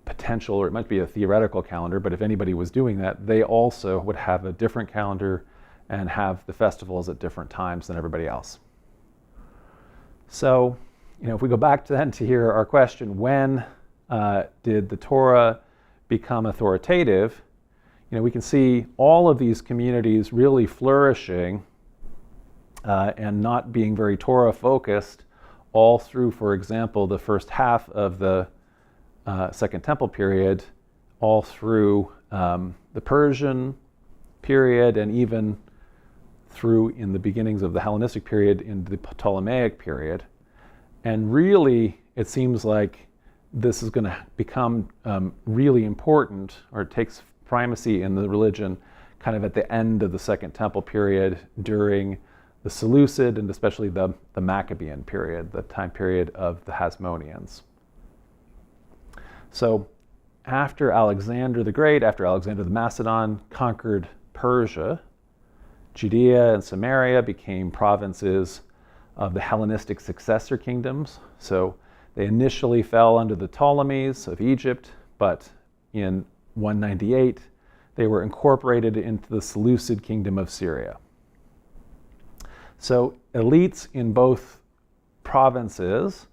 potential, or it might be a theoretical calendar, but if anybody was doing that, they also would have a different calendar and have the festivals at different times than everybody else. So, if we go back to here, our question, when did the Torah become authoritative? We can see all of these communities really flourishing and not being very Torah focused all through, for example, the first half of the Second Temple period, all through the Persian period, and even through in the beginnings of the Hellenistic period in the Ptolemaic period. And really, it seems like this is going to become really important, or it takes primacy in the religion kind of at the end of the Second Temple period, during the Seleucid and especially the Maccabean period, the time period of the Hasmoneans. So after Alexander the Great, after Alexander the Macedon conquered Persia, Judea and Samaria became provinces of the Hellenistic successor kingdoms. So they initially fell under the Ptolemies of Egypt, but in 198, they were incorporated into the Seleucid kingdom of Syria. So elites in both provinces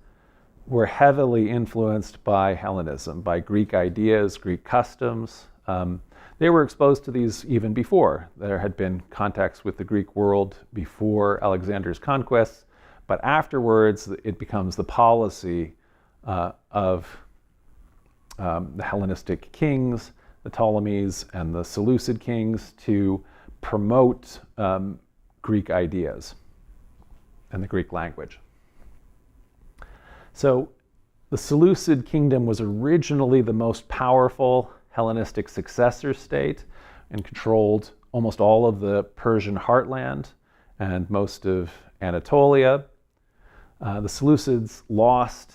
were heavily influenced by Hellenism, by Greek ideas, Greek customs. they were exposed to these even before. There had been contacts with the Greek world before Alexander's conquests, but afterwards it becomes the policy of the Hellenistic kings, the Ptolemies and the Seleucid kings, to promote Greek ideas and the Greek language. So the Seleucid kingdom was originally the most powerful Hellenistic successor state and controlled almost all of the Persian heartland and most of Anatolia. The Seleucids lost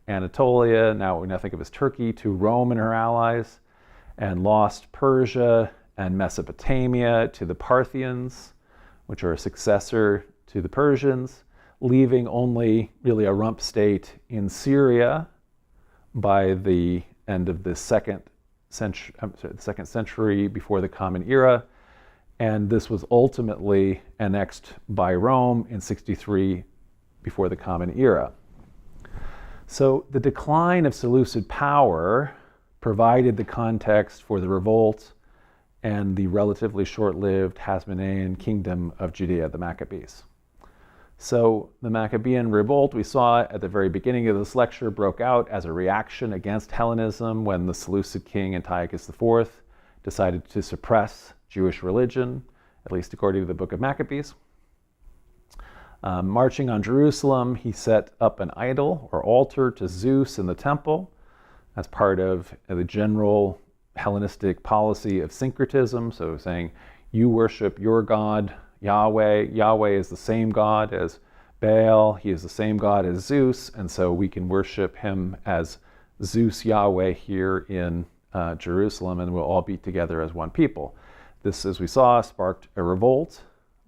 Anatolia, now we now think of as Turkey, to Rome and her allies, and lost Persia and Mesopotamia to the Parthians, which are a successor to the Persians, leaving only really a rump state in Syria by the end of the second century before the Common Era, and this was ultimately annexed by Rome in 63 before the Common Era. So the decline of Seleucid power provided the context for the revolt and the relatively short-lived Hasmonean Kingdom of Judea, the Maccabees. So the Maccabean revolt we saw at the very beginning of this lecture broke out as a reaction against Hellenism when the Seleucid king Antiochus IV decided to suppress Jewish religion, at least according to the Book of Maccabees. Marching on Jerusalem, he set up an idol or altar to Zeus in the temple as part of the general Hellenistic policy of syncretism, so saying you worship your God, Yahweh. Yahweh is the same God as Baal. He is the same God as Zeus, and so we can worship him as Zeus Yahweh here in Jerusalem, and we'll all be together as one people. This, as we saw, sparked a revolt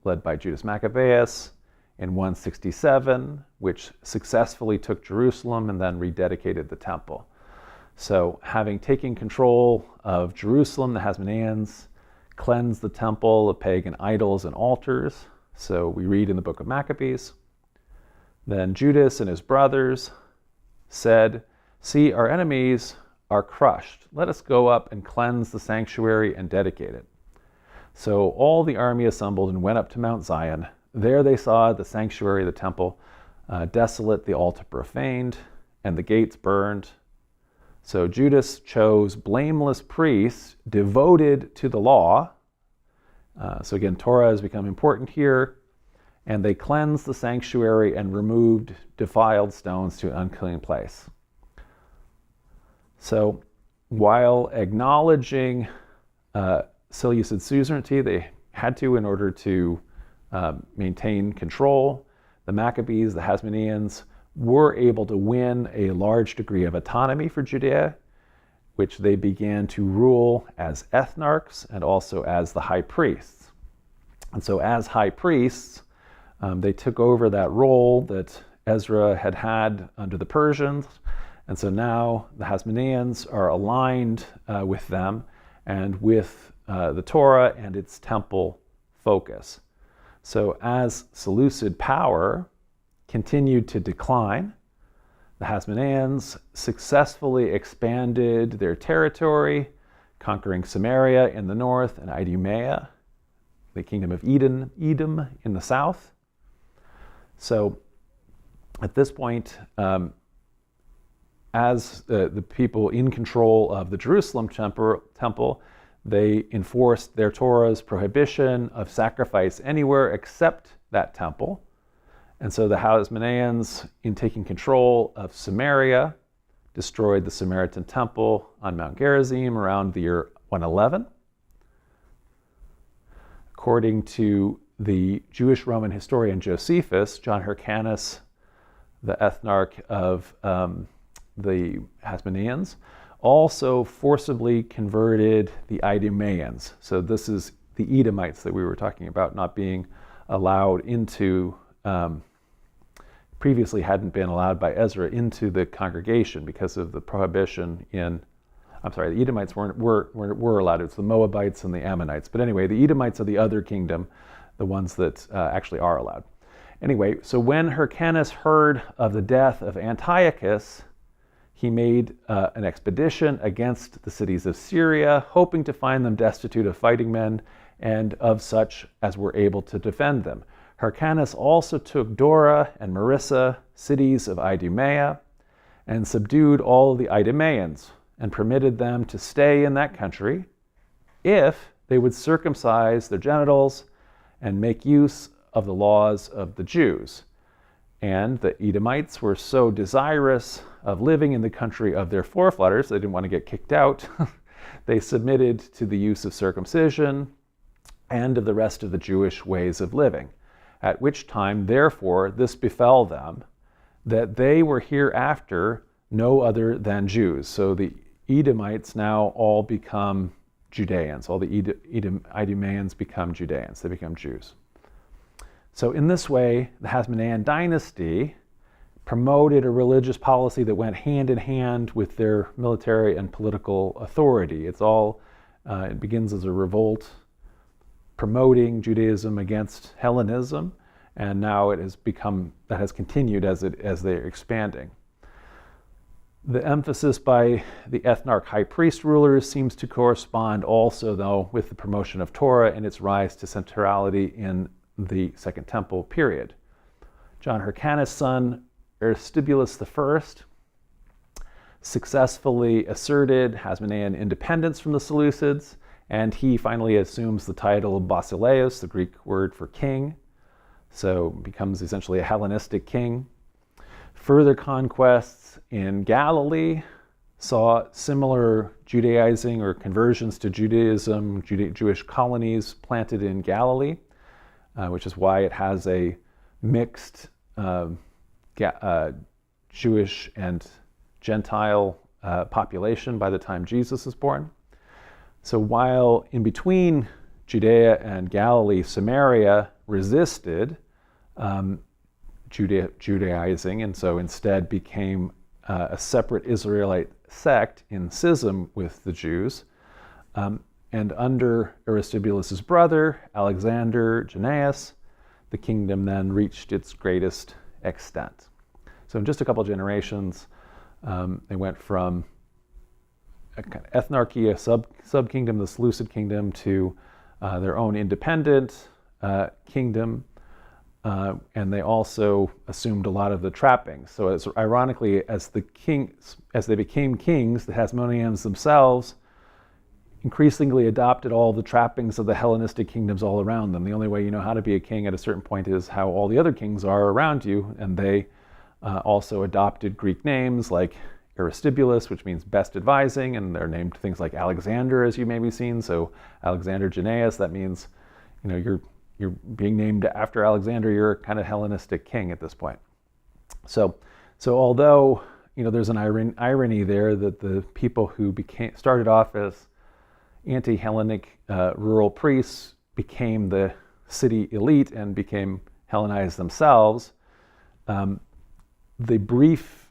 led by Judas Maccabeus in 167, which successfully took Jerusalem and then rededicated the temple. So having taken control of Jerusalem, the Hasmoneans cleansed the temple of pagan idols and altars. So we read in the Book of Maccabees, then Judas and his brothers said, "See, our enemies are crushed. Let us go up and cleanse the sanctuary and dedicate it." So all the army assembled and went up to Mount Zion. There they saw the sanctuary, the temple, desolate, the altar profaned, and the gates burned. So Judas chose blameless priests devoted to the law. So again, Torah has become important here. And they cleansed the sanctuary and removed defiled stones to an unclean place. So while acknowledging Seleucid suzerainty, they had to in order to maintain control. The Maccabees, the Hasmoneans, were able to win a large degree of autonomy for Judea, which they began to rule as ethnarchs and also as the high priests. And so as high priests, they took over that role that Ezra had had under the Persians. And so now the Hasmoneans are aligned with them and with the Torah and its temple focus. So as Seleucid power continued to decline, the Hasmoneans successfully expanded their territory, conquering Samaria in the north and Idumea, the kingdom of Edom in the south. So at this point, as the people in control of the Jerusalem temple, they enforced their Torah's prohibition of sacrifice anywhere except that temple. And so the Hasmoneans, in taking control of Samaria, destroyed the Samaritan temple on Mount Gerizim around the year 111. According to the Jewish Roman historian Josephus, John Hyrcanus, the ethnarch of the Hasmoneans, also forcibly converted the Idumeans. So this is the Edomites that we were talking about not being allowed into, previously hadn't been allowed by Ezra into the congregation because of the prohibition in, the Edomites were allowed. It's the Moabites and the Ammonites. But anyway, the Edomites are the other kingdom, the ones that actually are allowed. Anyway, so when Hyrcanus heard of the death of Antiochus, he made an expedition against the cities of Syria, hoping to find them destitute of fighting men and of such as were able to defend them. Hyrcanus also took Dora and Marissa, cities of Idumea, and subdued all the Idumeans, and permitted them to stay in that country if they would circumcise their genitals and make use of the laws of the Jews. And the Edomites were so desirous of living in the country of their forefathers, they didn't want to get kicked out, they submitted to the use of circumcision and of the rest of the Jewish ways of living. At which time, therefore, this befell them, that they were hereafter no other than Jews. So the Edomites now all become Judeans. All the Idumeans become Judeans. They become Jews. So in this way, the Hasmonean dynasty promoted a religious policy that went hand in hand with their military and political authority. It begins as a revolt promoting Judaism against Hellenism, and now that has continued as they're expanding. The emphasis by the ethnarch high priest rulers seems to correspond also, though, with the promotion of Torah and its rise to centrality in the Second Temple period. John Hyrcanus' son, Aristobulus I, successfully asserted Hasmonean independence from the Seleucids, and he finally assumes the title of Basileus, the Greek word for king, so becomes essentially a Hellenistic king. Further conquests in Galilee saw similar Judaizing or conversions to Judaism, Jewish colonies planted in Galilee, which is why it has a mixed Jewish and Gentile population by the time Jesus is born. So while in between Judea and Galilee, Samaria resisted Judaizing, and so instead became a separate Israelite sect in schism with the Jews. And under Aristobulus' brother, Alexander Jannaeus, the kingdom then reached its greatest extent. So in just a couple generations, they went from a kind of ethnarchy, a sub-kingdom, the Seleucid kingdom, to their own independent kingdom, and they also assumed a lot of the trappings. So ironically, as they became kings, the Hasmoneans themselves increasingly adopted all the trappings of the Hellenistic kingdoms all around them. The only way you know how to be a king at a certain point is how all the other kings are around you, and they also adopted Greek names like Aristobulus, which means best advising, and they're named things like Alexander, as you may be seen. So Alexander Jannaeus, that means, you're being named after Alexander, you're a kind of Hellenistic king at this point. So although there's an irony there that the people who started off as anti-Hellenic rural priests became the city elite and became Hellenized themselves, the brief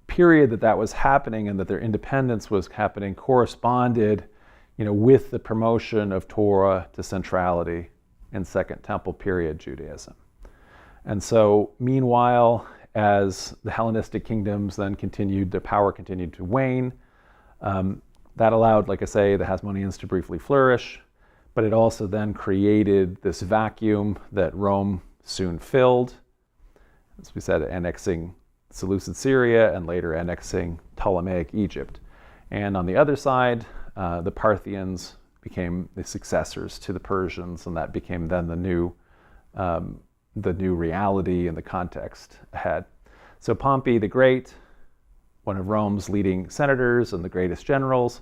period that was happening and that their independence was happening corresponded, with the promotion of Torah to centrality in Second Temple period Judaism. And so, meanwhile, as the Hellenistic kingdoms then their power continued to wane, that allowed, like I say, the Hasmoneans to briefly flourish, but it also then created this vacuum that Rome soon filled, as we said, annexing Seleucid Syria and later annexing Ptolemaic Egypt. And on the other side, the Parthians became the successors to the Persians, and that became then the new reality and the context ahead. So Pompey the Great, one of Rome's leading senators and the greatest generals,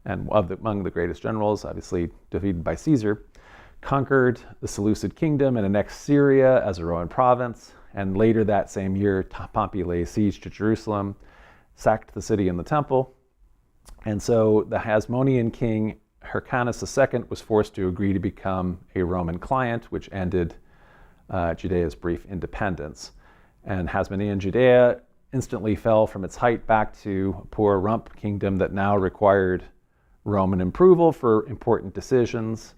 and among the greatest generals, obviously defeated by Caesar, conquered the Seleucid kingdom and annexed Syria as a Roman province. And later that same year, Pompey laid siege to Jerusalem, sacked the city and the temple. And so the Hasmonean king Hyrcanus II was forced to agree to become a Roman client, which ended Judea's brief independence. And Hasmonean Judea instantly fell from its height back to a poor rump kingdom that now required Roman approval for important decisions.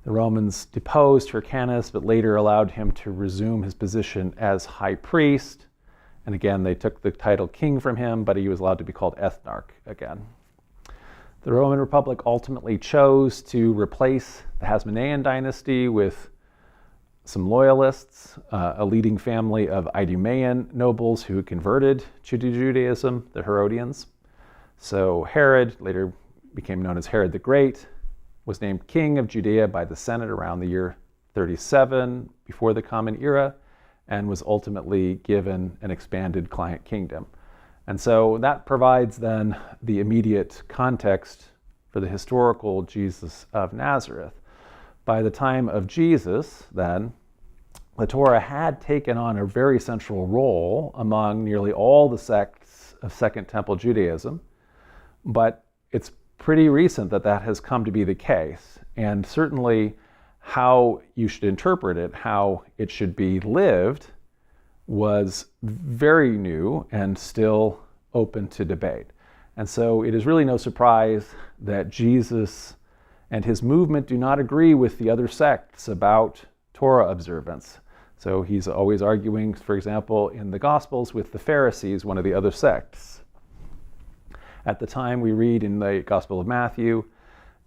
The Romans deposed Hyrcanus, but later allowed him to resume his position as high priest And again, they took the title king from him, but he was allowed to be called ethnarch again. The Roman Republic ultimately chose to replace the Hasmonean dynasty with some loyalists, a leading family of Idumean nobles who converted to Judaism, the Herodians. So Herod, later became known as Herod the Great, was named king of Judea by the Senate around the year 37 before the Common Era, and was ultimately given an expanded client kingdom. And so that provides then the immediate context for the historical Jesus of Nazareth. By the time of Jesus, then, the Torah had taken on a very central role among nearly all the sects of Second Temple Judaism, but it's pretty recent that that has come to be the case. And certainly how you should interpret it, how it should be lived, was very new and still open to debate. And so it is really no surprise that Jesus and his movement do not agree with the other sects about Torah observance. So he's always arguing, for example, in the Gospels with the Pharisees, one of the other sects. At the time, we read in the Gospel of Matthew,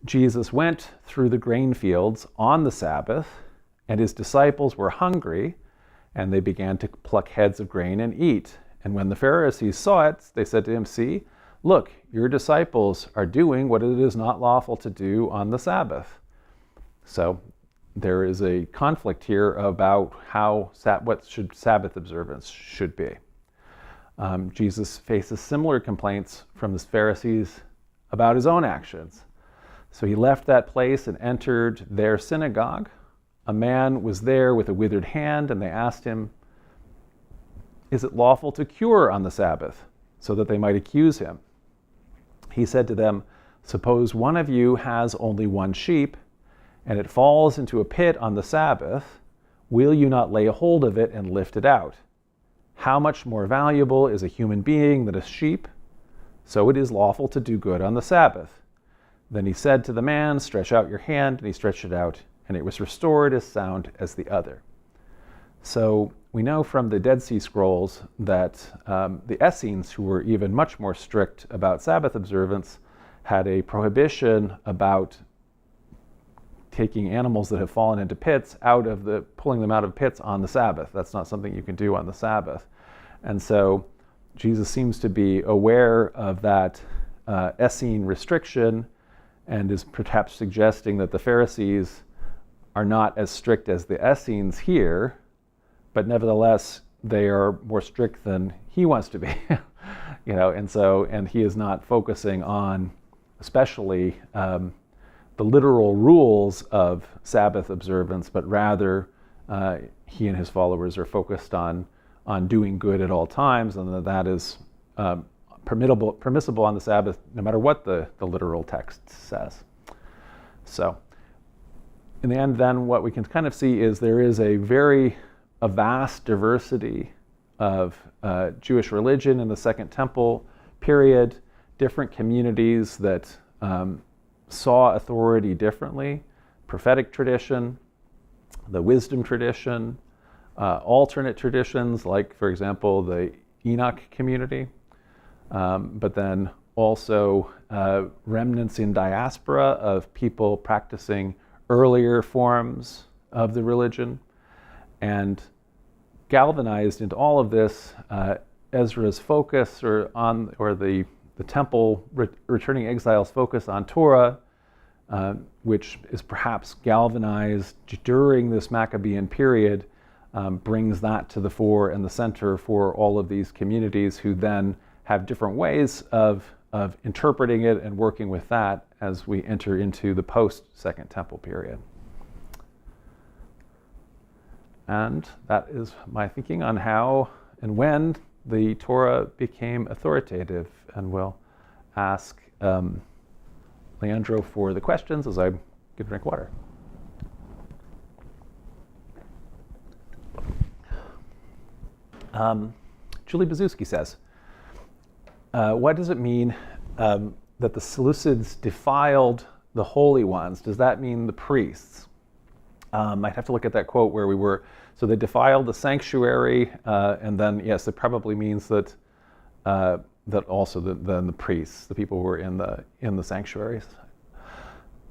Jesus went through the grain fields on the Sabbath, and his disciples were hungry, and they began to pluck heads of grain and eat. And when the Pharisees saw it, they said to him, "See, look, your disciples are doing what it is not lawful to do on the Sabbath." So there is a conflict here about what Sabbath observance should be. Jesus faces similar complaints from the Pharisees about his own actions. So he left that place and entered their synagogue. A man was there with a withered hand, and they asked him, "Is it lawful to cure on the Sabbath?" so that they might accuse him. He said to them, "Suppose one of you has only one sheep, and it falls into a pit on the Sabbath, will you not lay hold of it and lift it out? How much more valuable is a human being than a sheep? So it is lawful to do good on the Sabbath." Then he said to the man, "Stretch out your hand," and he stretched it out, and it was restored as sound as the other. So we know from the Dead Sea Scrolls that the Essenes, who were even much more strict about Sabbath observance, had a prohibition about taking animals that have fallen into pits pulling them out of pits on the Sabbath. That's not something you can do on the Sabbath. And so Jesus seems to be aware of that Essene restriction and is perhaps suggesting that the Pharisees are not as strict as the Essenes here, but nevertheless they are more strict than he wants to be. And he is not focusing on especially the literal rules of Sabbath observance, but rather he and his followers are focused on doing good at all times, and that is permissible on the Sabbath, no matter what the literal text says. So, in the end, then, what we can kind of see is there is a vast diversity of Jewish religion in the Second Temple period, different communities that saw authority differently, prophetic tradition, the wisdom tradition, alternate traditions like, for example, the Enoch community, but then also remnants in diaspora of people practicing earlier forms of the religion. And galvanized into all of this, Ezra's focus or the temple returning exiles' focus on Torah, which is perhaps galvanized during this Maccabean period, brings that to the fore and the center for all of these communities who then have different ways of interpreting it and working with that as we enter into the post-Second Temple period. And that is my thinking on how and when the Torah became authoritative. And we'll ask Leandro for the questions as I get a drink of water. Julie Bazuski says, what does it mean that the Seleucids defiled the holy ones? Does that mean the priests? I'd have to look at that quote where we were. So they defiled the sanctuary, and then yes, it probably means that that also the priests, the people who were in the sanctuaries.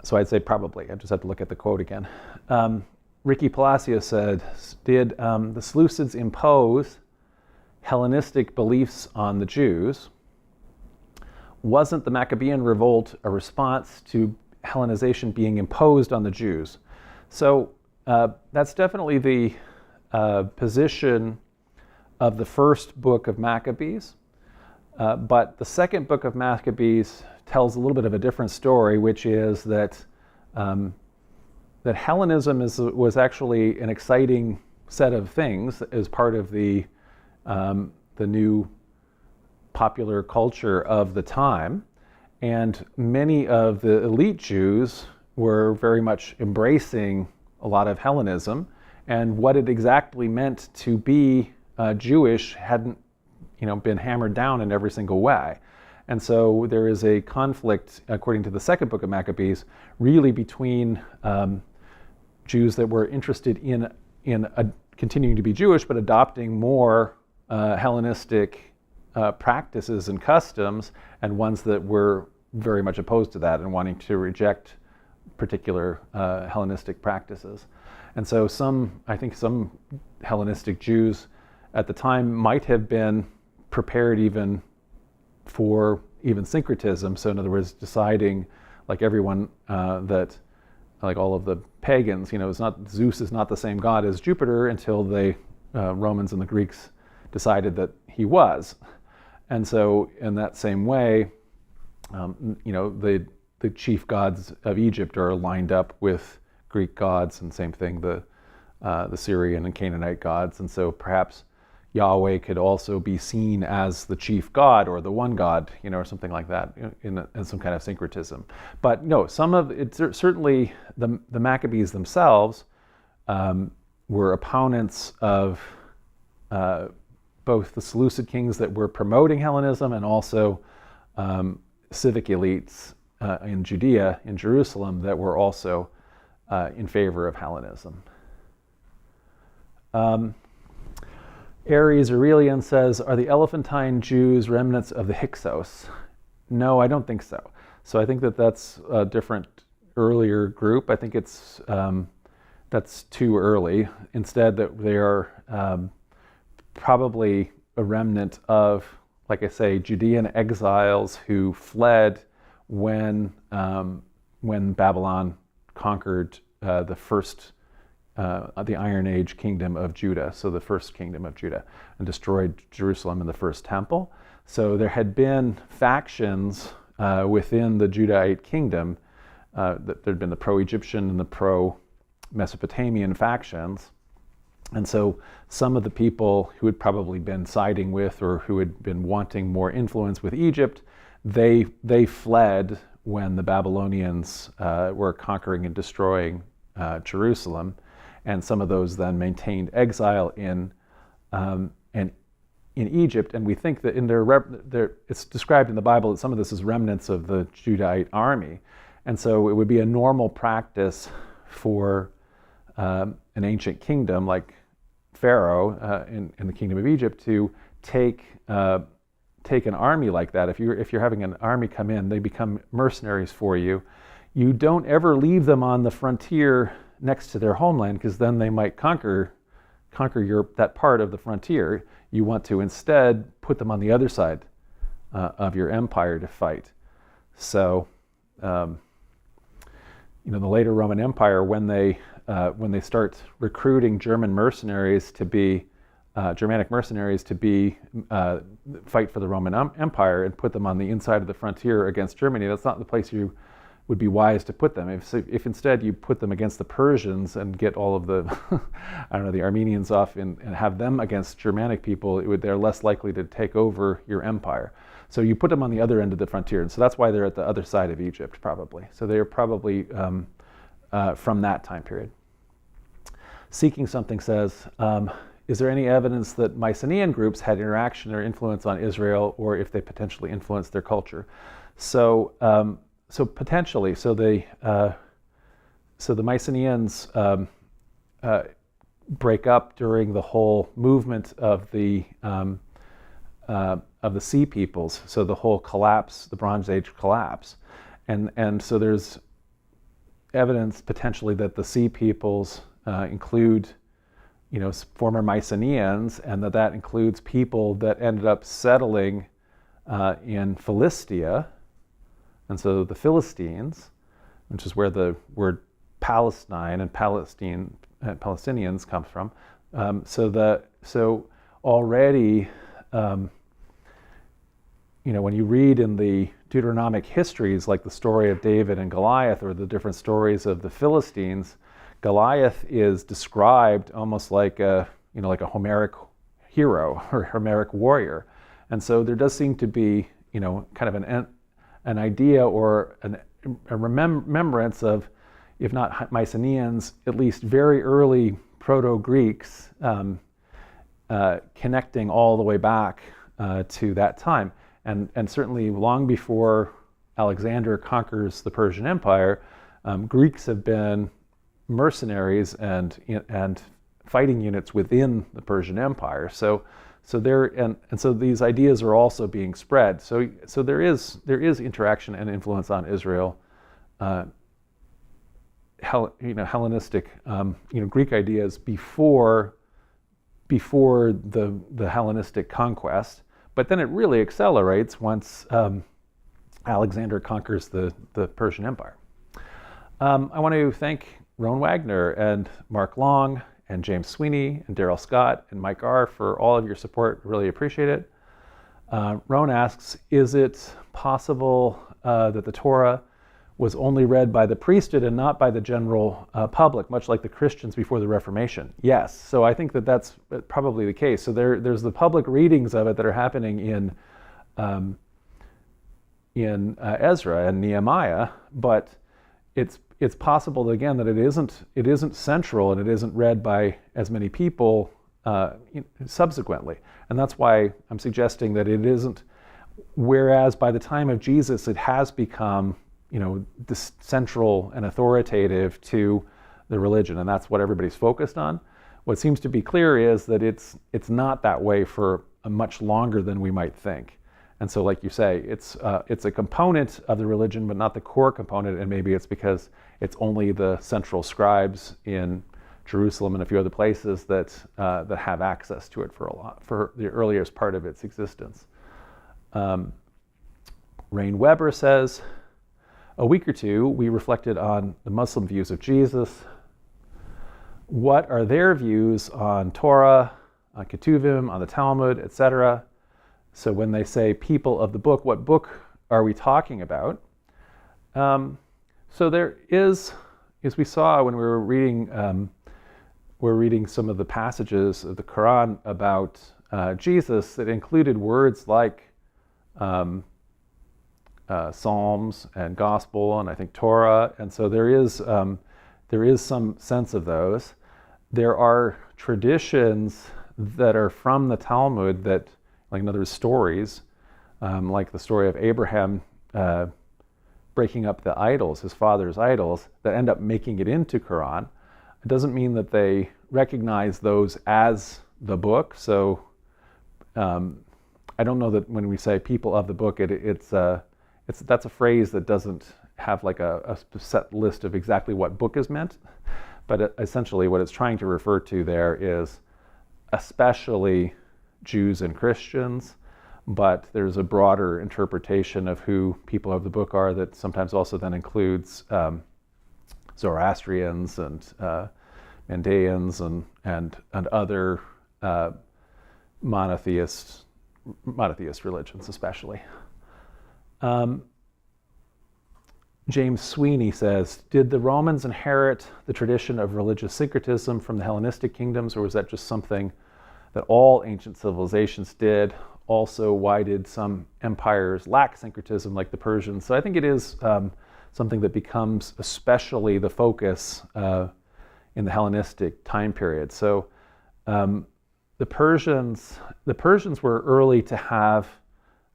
So I'd say probably. I just have to look at the quote again. Ricky Palacio said, "Did the Seleucids impose Hellenistic beliefs on the Jews? Wasn't the Maccabean revolt a response to Hellenization being imposed on the Jews?" So that's definitely the position of the first book of Maccabees. But the second book of Maccabees tells a little bit of a different story, which is that that Hellenism was actually an exciting set of things as part of the new popular culture of the time, and many of the elite Jews were very much embracing a lot of Hellenism, and what it exactly meant to be Jewish hadn't been hammered down in every single way. And so there is a conflict, according to the second book of Maccabees, really between Jews that were interested in continuing to be Jewish, but adopting more Hellenistic practices and customs, and ones that were very much opposed to that and wanting to reject particular Hellenistic practices. And so I think some Hellenistic Jews at the time might have been prepared even for syncretism. So in other words, deciding, like everyone, that like all of the pagans, Zeus is not the same god as Jupiter until the Romans and the Greeks decided that he was. And so in that same way, the chief gods of Egypt are lined up with Greek gods, and same thing, the Syrian and Canaanite gods. And so perhaps Yahweh could also be seen as the chief god or the one god, or something like that, in some kind of syncretism. But no, some of it, certainly the Maccabees themselves were opponents of both the Seleucid kings that were promoting Hellenism and also civic elites in Judea, in Jerusalem, that were also in favor of Hellenism. Aries Aurelian says, "Are the Elephantine Jews remnants of the Hyksos?" No, I don't think so. So I think that's a different, earlier group. I think that's too early. Instead, that they are probably a remnant of, like I say, Judean exiles who fled when Babylon conquered the Iron Age kingdom of Judah, so the first kingdom of Judah, and destroyed Jerusalem and the first temple. So there had been factions within the Judahite kingdom. There had been the pro-Egyptian and the pro-Mesopotamian factions. And so some of the people who had probably been siding with, or who had been wanting more influence with Egypt, they fled when the Babylonians were conquering and destroying Jerusalem. And some of those then maintained exile in Egypt. And we think that in it's described in the Bible that some of this is remnants of the Judahite army. And so it would be a normal practice for an ancient kingdom like Pharaoh in the kingdom of Egypt to take an army like that. If you're having an army come in, they become mercenaries for you. You don't ever leave them on the frontier next to their homeland, because then they might conquer that part of the frontier. You want to instead put them on the other side of your empire to fight. So, the later Roman Empire, when they start recruiting Germanic mercenaries to fight for the Roman Empire and put them on the inside of the frontier against Germany, that's not the place you would be wise to put them. If instead you put them against the Persians and get all of the, the Armenians off and have them against Germanic people, they're less likely to take over your empire. So you put them on the other end of the frontier, and so that's why they're at the other side of Egypt, probably. So they are probably from that time period. Seeking Something says, is there any evidence that Mycenaean groups had interaction or influence on Israel, or if they potentially influenced their culture? So potentially. So the Mycenaeans break up during the whole movement of the Sea Peoples, so the whole collapse, the Bronze Age collapse. And so there's evidence potentially that the Sea Peoples include, former Mycenaeans, and that includes people that ended up settling in Philistia, and so the Philistines, which is where the word Palestine and Palestinians comes from. So already, when you read in the Deuteronomic histories, like the story of David and Goliath, or the different stories of the Philistines, Goliath is described almost like a Homeric hero or Homeric warrior. And so there does seem to be, kind of an idea or a remembrance of, if not Mycenaeans, at least very early Proto-Greeks connecting all the way back to that time. And certainly long before Alexander conquers the Persian Empire, Greeks have been mercenaries and fighting units within the Persian Empire. So these ideas are also being spread. So there is interaction and influence on Israel. Hellenistic, Greek ideas before the Hellenistic conquest, but then it really accelerates once Alexander conquers the Persian Empire. I want to thank Roan Wagner and Mark Long and James Sweeney and Daryl Scott and Mike R. for all of your support. Really appreciate it. Roan asks, is it possible that the Torah was only read by the priesthood and not by the general public, much like the Christians before the Reformation? Yes. So I think that's probably the case. So there's the public readings of it that are happening in Ezra and Nehemiah, but it's possible that, again, that it isn't central and it isn't read by as many people subsequently. And that's why I'm suggesting that it isn't, whereas by the time of Jesus it has become this central and authoritative to the religion, and that's what everybody's focused on. What seems to be clear is that it's not that way for much longer than we might think. And so, like you say, it's a component of the religion, but not the core component, and maybe it's because it's only the central scribes in Jerusalem and a few other places that have access to it for the earliest part of its existence. Rain Weber says, a week or two, we reflected on the Muslim views of Jesus. What are their views on Torah, on Ketuvim, on the Talmud, etc.? So when they say people of the book, what book are we talking about? So there is, as we saw when we were reading some of the passages of the Quran about Jesus that included words like Psalms and Gospel, and I think Torah, and so there is some sense of those. There are traditions that are from the Talmud that, like in other words, stories, like the story of Abraham breaking up the idols, his father's idols, that end up making it into Quran. It doesn't mean that they recognize those as the book. So I don't know that when we say people of the book, that's a phrase that doesn't have like a set list of exactly what book is meant. But essentially what it's trying to refer to there is especially Jews and Christians, but there's a broader interpretation of who people of the book are that sometimes also then includes Zoroastrians and Mandaeans and other monotheist religions especially. James Sweeney says, did the Romans inherit the tradition of religious syncretism from the Hellenistic kingdoms, or was that just something that all ancient civilizations did? Also, why did some empires lack syncretism like the Persians? So I think it is something that becomes especially the focus in the Hellenistic time period. So the Persians were early to have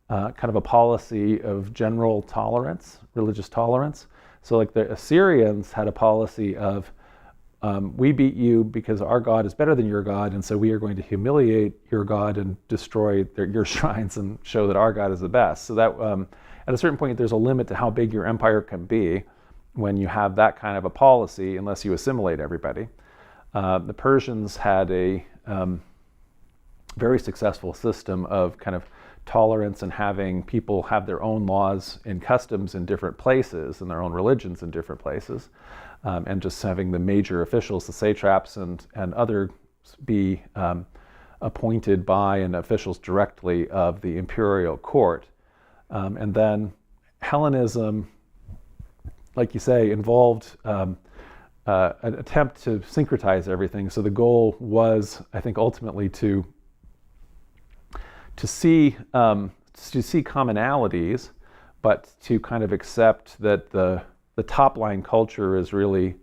kind of a policy of general tolerance, religious tolerance. So like the Assyrians had a policy of we beat you because our God is better than your God, and so we are going to humiliate your God and destroy your shrines and show that our God is the best. So that at a certain point, there's a limit to how big your empire can be when you have that kind of a policy, unless you assimilate everybody. The Persians had a very successful system of kind of tolerance and having people have their own laws and customs in different places and their own religions in different places, and just having the major officials, the satraps and others, be appointed by and officials directly of the imperial court. And then Hellenism, like you say, involved an attempt to syncretize everything. So the goal was, I think, ultimately to see commonalities, but to kind of accept that the top line culture is really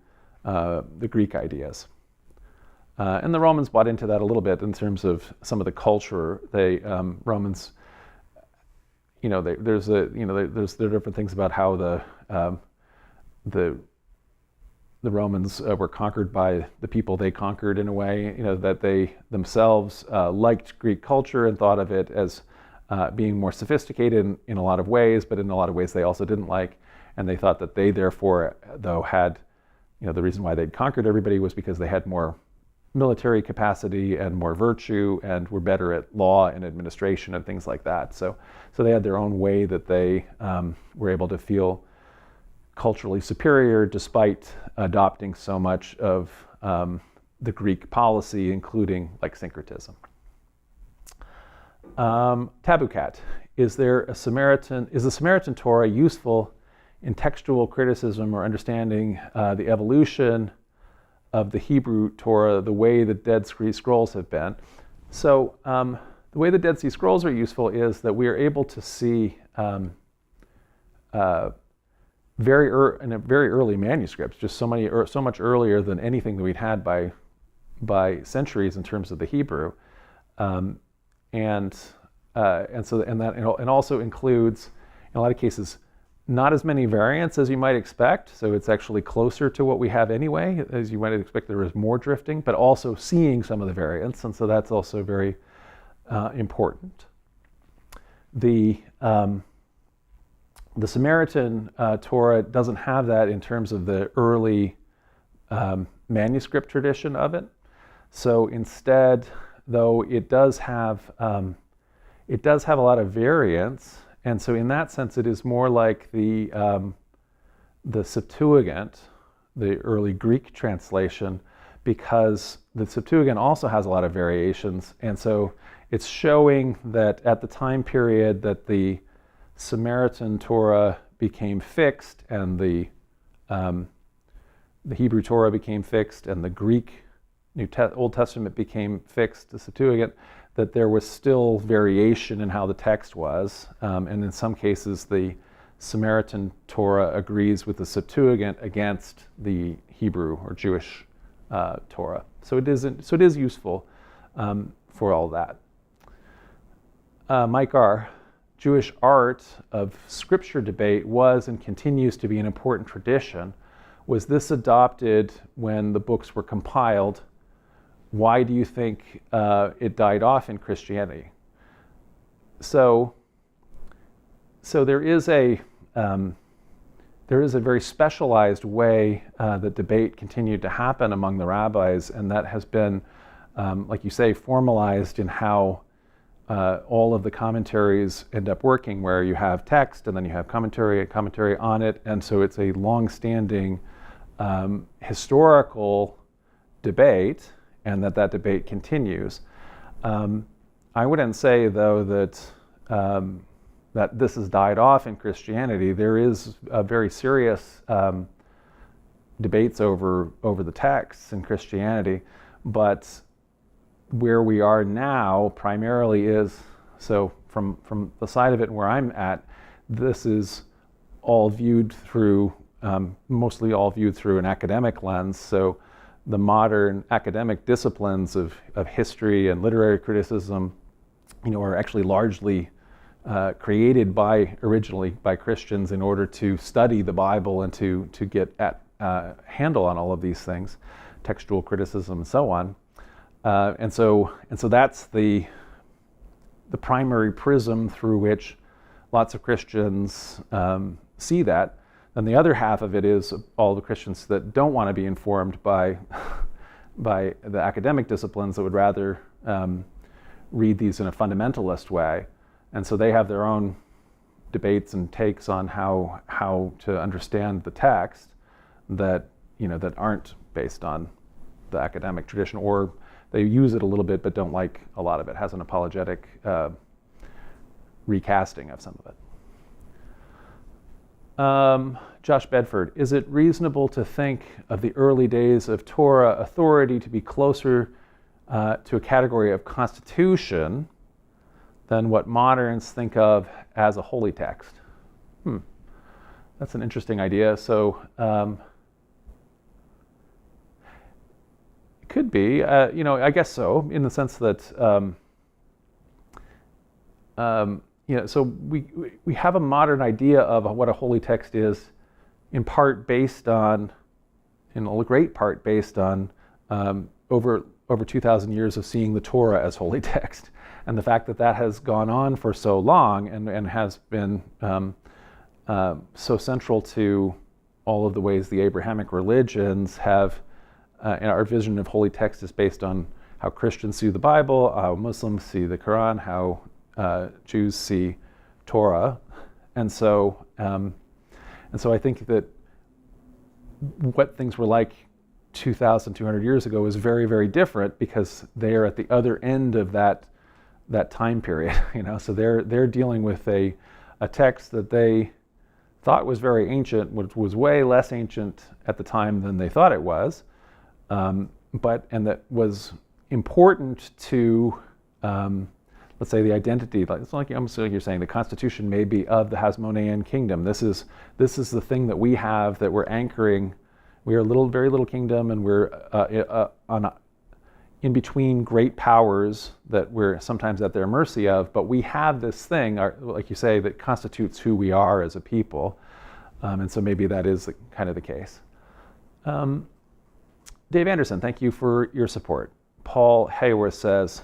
the Greek ideas. And the Romans bought into that a little bit in terms of some of the culture. Romans, there are different things about how the Romans were conquered by the people they conquered in a way, that they themselves liked Greek culture and thought of it as being more sophisticated in a lot of ways, but in a lot of ways they also didn't like. And they thought that they therefore, though, had, the reason why they'd conquered everybody was because they had more military capacity and more virtue and were better at law and administration and things like that. So they had their own way that they were able to feel culturally superior despite adopting so much of the Greek policy, including like syncretism. Tabukat. Is the Samaritan Torah useful in textual criticism or understanding the evolution of the Hebrew Torah the way the Dead Sea Scrolls have been? So the way the Dead Sea Scrolls are useful is that we are able to see very early manuscripts, just so much earlier than anything that we'd had by centuries in terms of the Hebrew, and also includes, in a lot of cases, not as many variants as you might expect. So it's actually closer to what we have anyway, as you might expect. There is more drifting, but also seeing some of the variants, and so that's also very important. The Samaritan Torah doesn't have that in terms of the early manuscript tradition of it. So instead, though, it does have a lot of variants, and so in that sense, it is more like the Septuagint, the early Greek translation, because the Septuagint also has a lot of variations, and so it's showing that at the time period that the Samaritan Torah became fixed and the Hebrew Torah became fixed and the Greek Old Testament became fixed, the Septuagint, that there was still variation in how the text was. And in some cases, the Samaritan Torah agrees with the Septuagint against the Hebrew or Jewish Torah. So it is useful for all that. Mike R. Jewish art of scripture debate was and continues to be an important tradition. Was this adopted when the books were compiled? Why do you think it died off in Christianity? So there is a very specialized way that debate continued to happen among the rabbis, and that has been, like you say, formalized in how all of the commentaries end up working, where you have text and then you have commentary on it, and so it's a long-standing historical debate, and that debate continues. I wouldn't say, though, that this has died off in Christianity. There is a very serious debates over the texts in Christianity, but where we are now primarily is, so from the side of it where I'm at, this is all viewed through, mostly all viewed through an academic lens. So the modern academic disciplines of history and literary criticism, are actually largely created originally by Christians in order to study the Bible and to get at handle on all of these things. textual criticism, and so on. And so that's the primary prism through which lots of Christians see that. And the other half of it is all the Christians that don't want to be informed by the academic disciplines, that would rather read these in a fundamentalist way. And so they have their own debates and takes on how to understand the text that aren't based on the academic tradition, or they use it a little bit but don't like a lot of it. Has an apologetic recasting of some of it. Josh Bedford, is it reasonable to think of the early days of Torah authority to be closer to a category of constitution than what moderns think of as a holy text? That's an interesting idea. So it could be, I guess so, in the sense that so we have a modern idea of what a holy text is, in part based on, in a great part based on over 2,000 years of seeing the Torah as holy text, and the fact that that has gone on for so long and has been so central to all of the ways the Abrahamic religions have, and our vision of holy text is based on how Christians see the Bible, how Muslims see the Quran, how Jews see Torah, and so I think that what things were like 2,200 years ago is very, very different, because they are at the other end of that time period. So they're dealing with a text that they thought was very ancient, which was way less ancient at the time than they thought it was, and that was important to. Let's say the identity, it's like almost like you're saying, the constitution may be of the Hasmonean Kingdom. This is the thing that we have, that we're anchoring. We are a very little kingdom, and we're in between great powers that we're sometimes at their mercy of. But we have this thing, like you say, that constitutes who we are as a people, and so maybe that is kind of the case. Dave Anderson, thank you for your support. Paul Hayworth says,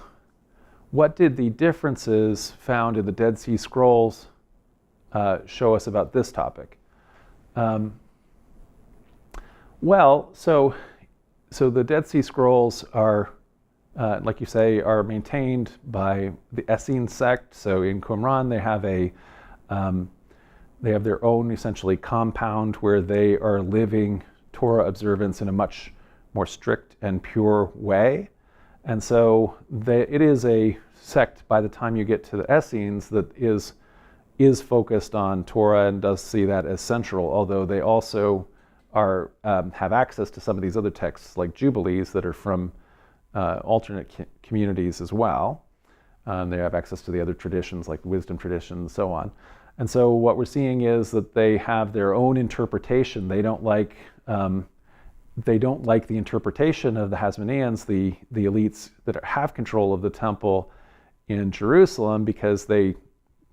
what did the differences found in the Dead Sea Scrolls show us about this topic? Well, so the Dead Sea Scrolls are, like you say, are maintained by the Essene sect. So in Qumran, they have their own essentially compound where they are living Torah observance in a much more strict and pure way. And so it is a sect, by the time you get to the Essenes, that is focused on Torah and does see that as central, although they also have access to some of these other texts like Jubilees that are from alternate communities as well. They have access to the other traditions like wisdom tradition and so on. And so what we're seeing is that they have their own interpretation. They don't like the interpretation of the Hasmoneans, the elites that have control of the temple in Jerusalem, because they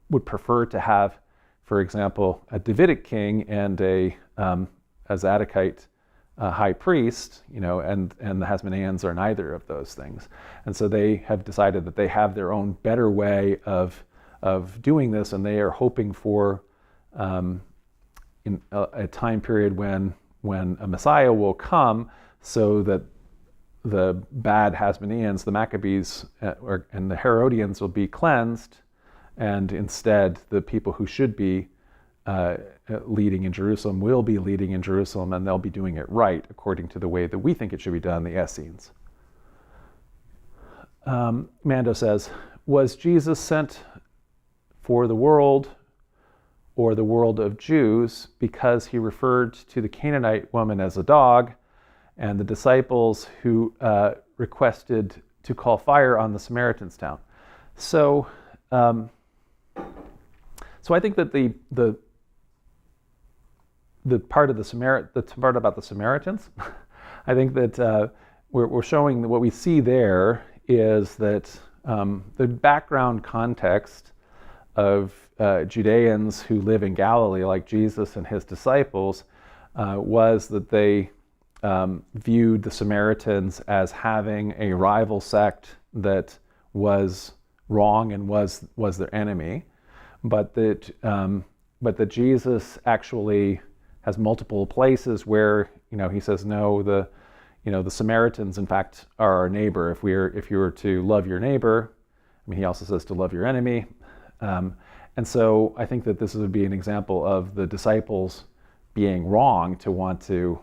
would prefer to have, for example, a Davidic king and a Zadokite high priest, and the Hasmoneans are neither of those things. And so they have decided that they have their own better way of doing this, and they are hoping for in a time period when a Messiah will come, so that the bad Hasmoneans, the Maccabees, and the Herodians will be cleansed, and instead the people who should be leading in Jerusalem will be leading in Jerusalem, and they'll be doing it right according to the way that we think it should be done, the Essenes. Mando says, was Jesus sent for the world or the world of Jews because he referred to the Canaanite woman as a dog, and the disciples who requested to call fire on the Samaritan's town? So I think that the part of the part about the Samaritans, I think that we're showing that what we see there is that the background context of Judeans who live in Galilee, like Jesus and his disciples, was that they viewed the Samaritans as having a rival sect that was wrong and was their enemy, but that Jesus actually has multiple places where he says no, the Samaritans in fact are our neighbor. If you were to love your neighbor, he also says to love your enemy, and so I think that this would be an example of the disciples being wrong to want to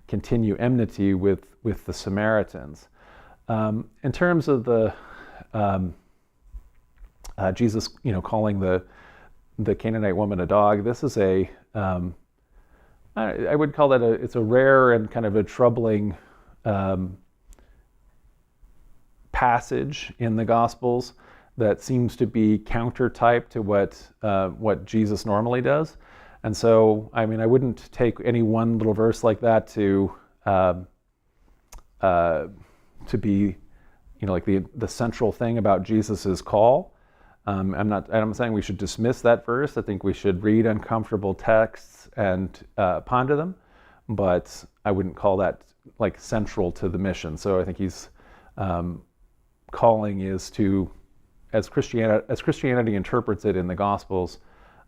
continue enmity with the Samaritans. In terms of the Jesus, calling the Canaanite woman a dog, this is I would call that it's a rare and kind of a troubling passage in the Gospels that seems to be counter-type to what Jesus normally does. And so, I wouldn't take any one little verse like that to be, like the central thing about Jesus's call. I'm saying we should dismiss that verse. I think we should read uncomfortable texts and ponder them, but I wouldn't call that like central to the mission. So I think he's calling is to, as Christianity interprets it in the Gospels,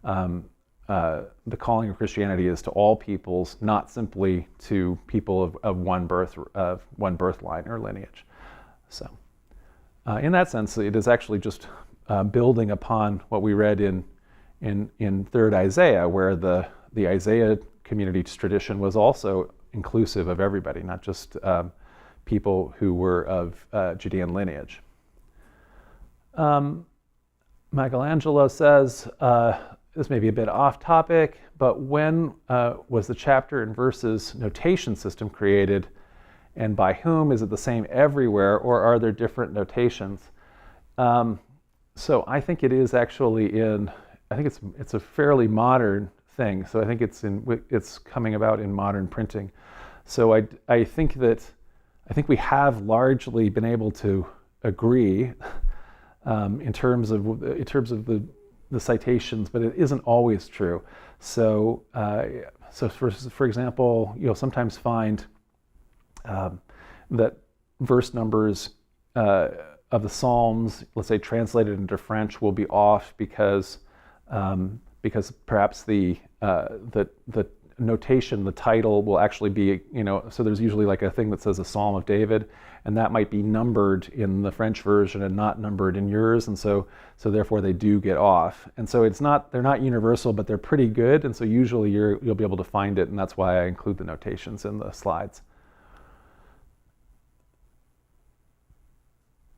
the calling of Christianity is to all peoples, not simply to people of one birth line or lineage. So, in that sense, it is actually just building upon what we read in Third Isaiah, where the Isaiah community's tradition was also inclusive of everybody, not just people who were of Judean lineage. Michelangelo says, this may be a bit off topic, but when was the chapter and verses notation system created, and by whom? Is it the same everywhere, or are there different notations? So I think it is actually I think it's a fairly modern thing. So I think it's coming about in modern printing. So I think we have largely been able to agree in terms of the citations, but it isn't always true. So for example, you'll sometimes find that verse numbers of the Psalms, let's say translated into French, will be off because perhaps the notation, the title will actually be, so there's usually like a thing that says a Psalm of David, and that might be numbered in the French version and not numbered in yours, and so therefore they do get off. And so they're not universal, but they're pretty good, and so usually you'll be able to find it, and that's why I include the notations in the slides.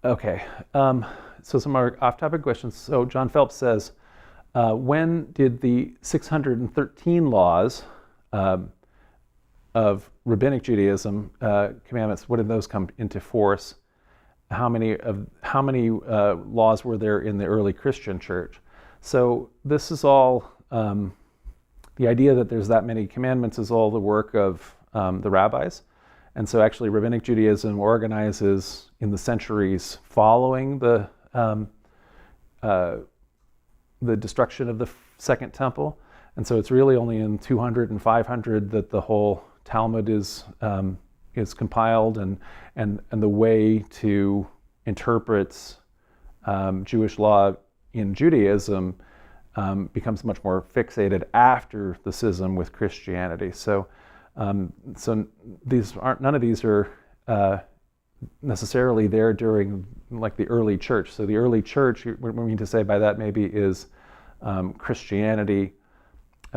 Okay, so some more off-topic questions. So John Phelps says, when did the 613 laws of Rabbinic Judaism commandments, when did those come into force? How many laws were there in the early Christian church? So this is all, the idea that there's that many commandments is all the work of the rabbis. And so actually Rabbinic Judaism organizes in the centuries following the destruction of the Second Temple. And so it's really only in 200 and 500 that the whole Talmud is compiled, and the way to interpret Jewish law in Judaism becomes much more fixated after the schism with Christianity. So none of these are necessarily there during like the early church. So the early church, what we mean to say by that maybe is Christianity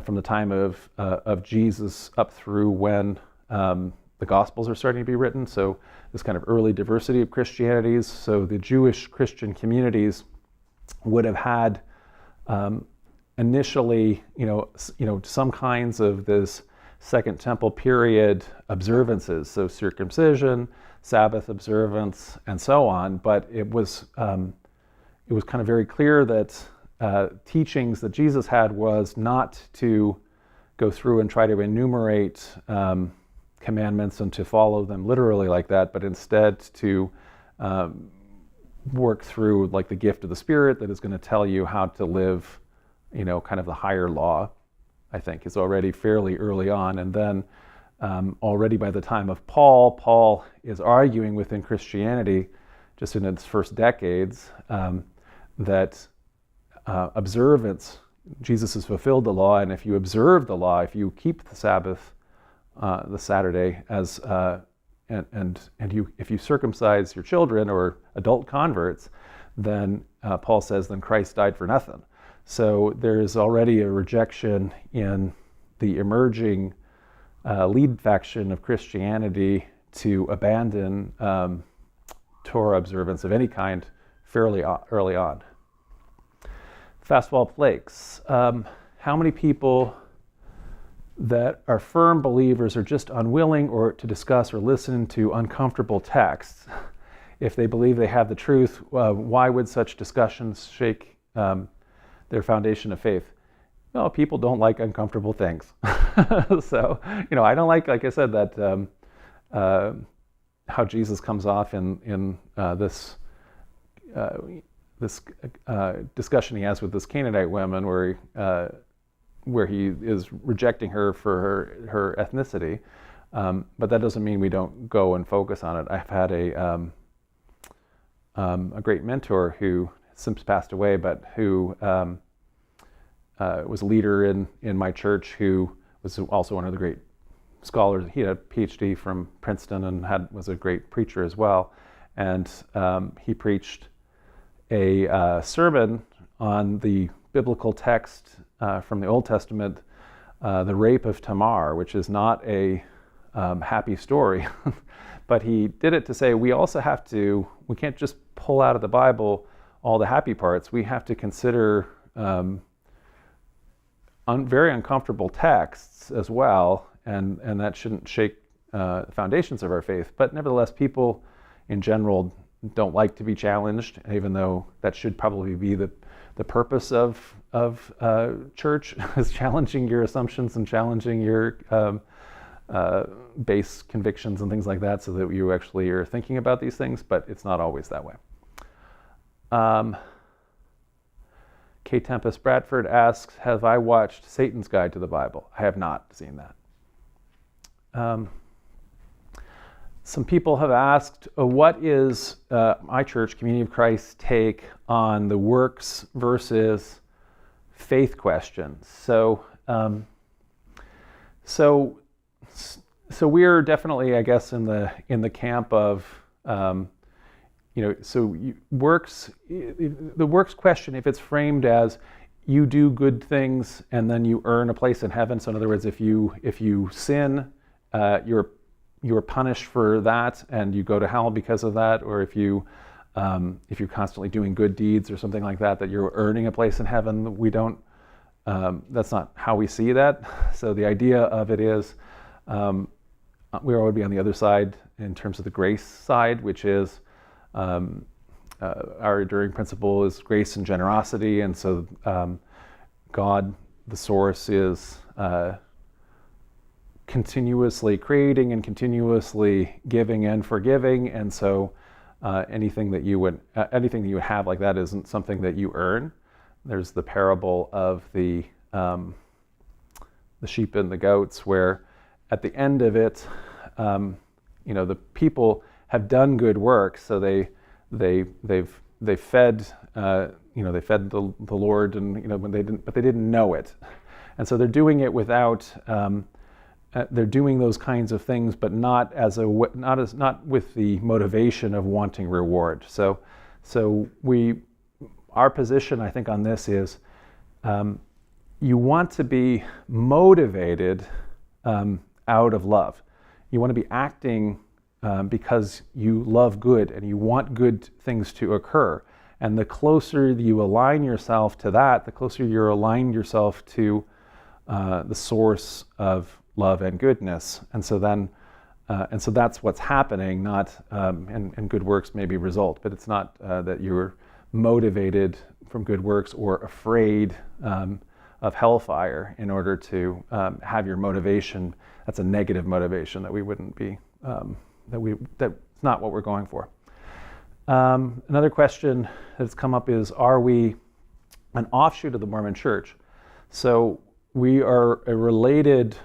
from the time of Jesus up through when the Gospels are starting to be written. So this kind of early diversity of Christianities. So the Jewish Christian communities would have had initially, some kinds of this Second Temple period observances, so circumcision, Sabbath observance, and so on. But it was kind of very clear that teachings that Jesus had was not to go through and try to enumerate commandments and to follow them literally like that, but instead to work through like the gift of the Spirit that is going to tell you how to live, kind of the higher law, I think, is already fairly early on. And then already by the time of Paul. Paul is arguing within Christianity, just in its first decades, that observance, Jesus has fulfilled the law, and if you observe the law, if you keep the Sabbath, the Saturday, as if you circumcise your children or adult converts, then Paul says, then Christ died for nothing. So there's already a rejection in the emerging lead faction of Christianity to abandon Torah observance of any kind fairly early on. Fastball Flakes. How many people that are firm believers are just unwilling or to discuss or listen to uncomfortable texts? If they believe they have the truth, why would such discussions shake their foundation of faith? No, people don't like uncomfortable things. So, I don't like I said, that how Jesus comes off in this discussion he has with this Canaanite woman, where he is rejecting her for her ethnicity. But that doesn't mean we don't go and focus on it. I've had a great mentor who since passed away, but who was a leader in my church, who was also one of the great scholars. He had a PhD from Princeton and was a great preacher as well. And he preached a sermon on the biblical text from the Old Testament, the rape of Tamar, which is not a happy story. But he did it to say we can't just pull out of the Bible all the happy parts. We have to consider very uncomfortable texts as well, and that shouldn't shake the foundations of our faith. But nevertheless, people in general don't like to be challenged, even though that should probably be the purpose of church, is challenging your assumptions and challenging your base convictions and things like that, so that you actually are thinking about these things. But it's not always that way. K. Tempest Bradford asks, have I watched Satan's Guide to the Bible? I have not seen that. Some people have asked, what is my church, Community of Christ, take on the works versus faith questions? So we're definitely, I guess, in the camp of works. The works question, if it's framed as you do good things and then you earn a place in heaven. So in other words, if you sin, you're punished for that and you go to hell because of that, or if you're constantly doing good deeds or something like that, that you're earning a place in heaven. We don't. That's not how we see that. So the idea of it is we would be on the other side in terms of the grace side, which is our enduring principle is grace and generosity, and so God, the source, is continuously creating and continuously giving and forgiving, and so anything that you would have like that isn't something that you earn. There's the parable of the sheep and the goats, where at the end of it, the people have done good work, so they fed they fed the Lord, and but they didn't know it, and so they're doing it without. They're doing those kinds of things, but not with the motivation of wanting reward. So our position, I think, on this is you want to be motivated out of love. You want to be acting because you love good and you want good things to occur. And the closer you align yourself to that, the closer you're aligned yourself to the source of love and goodness. And so that's what's happening. Not and good works may be result, but it's not that you're motivated from good works or afraid of hellfire in order to have your motivation. That's a negative motivation that we wouldn't be. That's not what we're going for. Another question that's come up is, are we an offshoot of the Mormon Church? So we are a related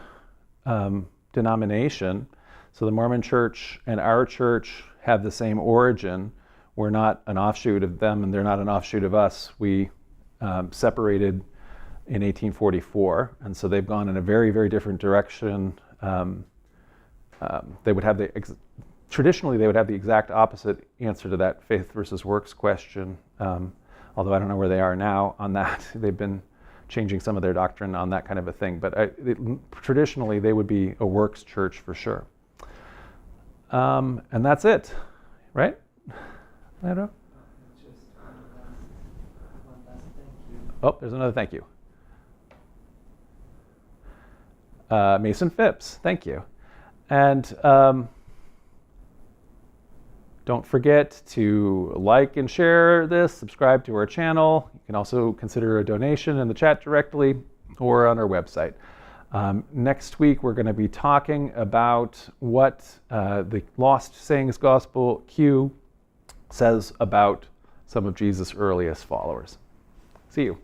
denomination. So the Mormon Church and our church have the same origin. We're not an offshoot of them, and they're not an offshoot of us. We separated in 1844, and so they've gone in a very, very different direction. They would have traditionally they would have the exact opposite answer to that faith versus works question. Although I don't know where they are now on that. They've been changing some of their doctrine on that kind of a thing. But traditionally, they would be a works church for sure. And that's it, right? Lero? Just one last thank you. Oh, there's another thank you. Mason Phipps, thank you. And don't forget to like and share this, subscribe to our channel. You can also consider a donation in the chat directly or on our website. Next week, we're going to be talking about what the Lost Sayings Gospel Q says about some of Jesus' earliest followers. See you.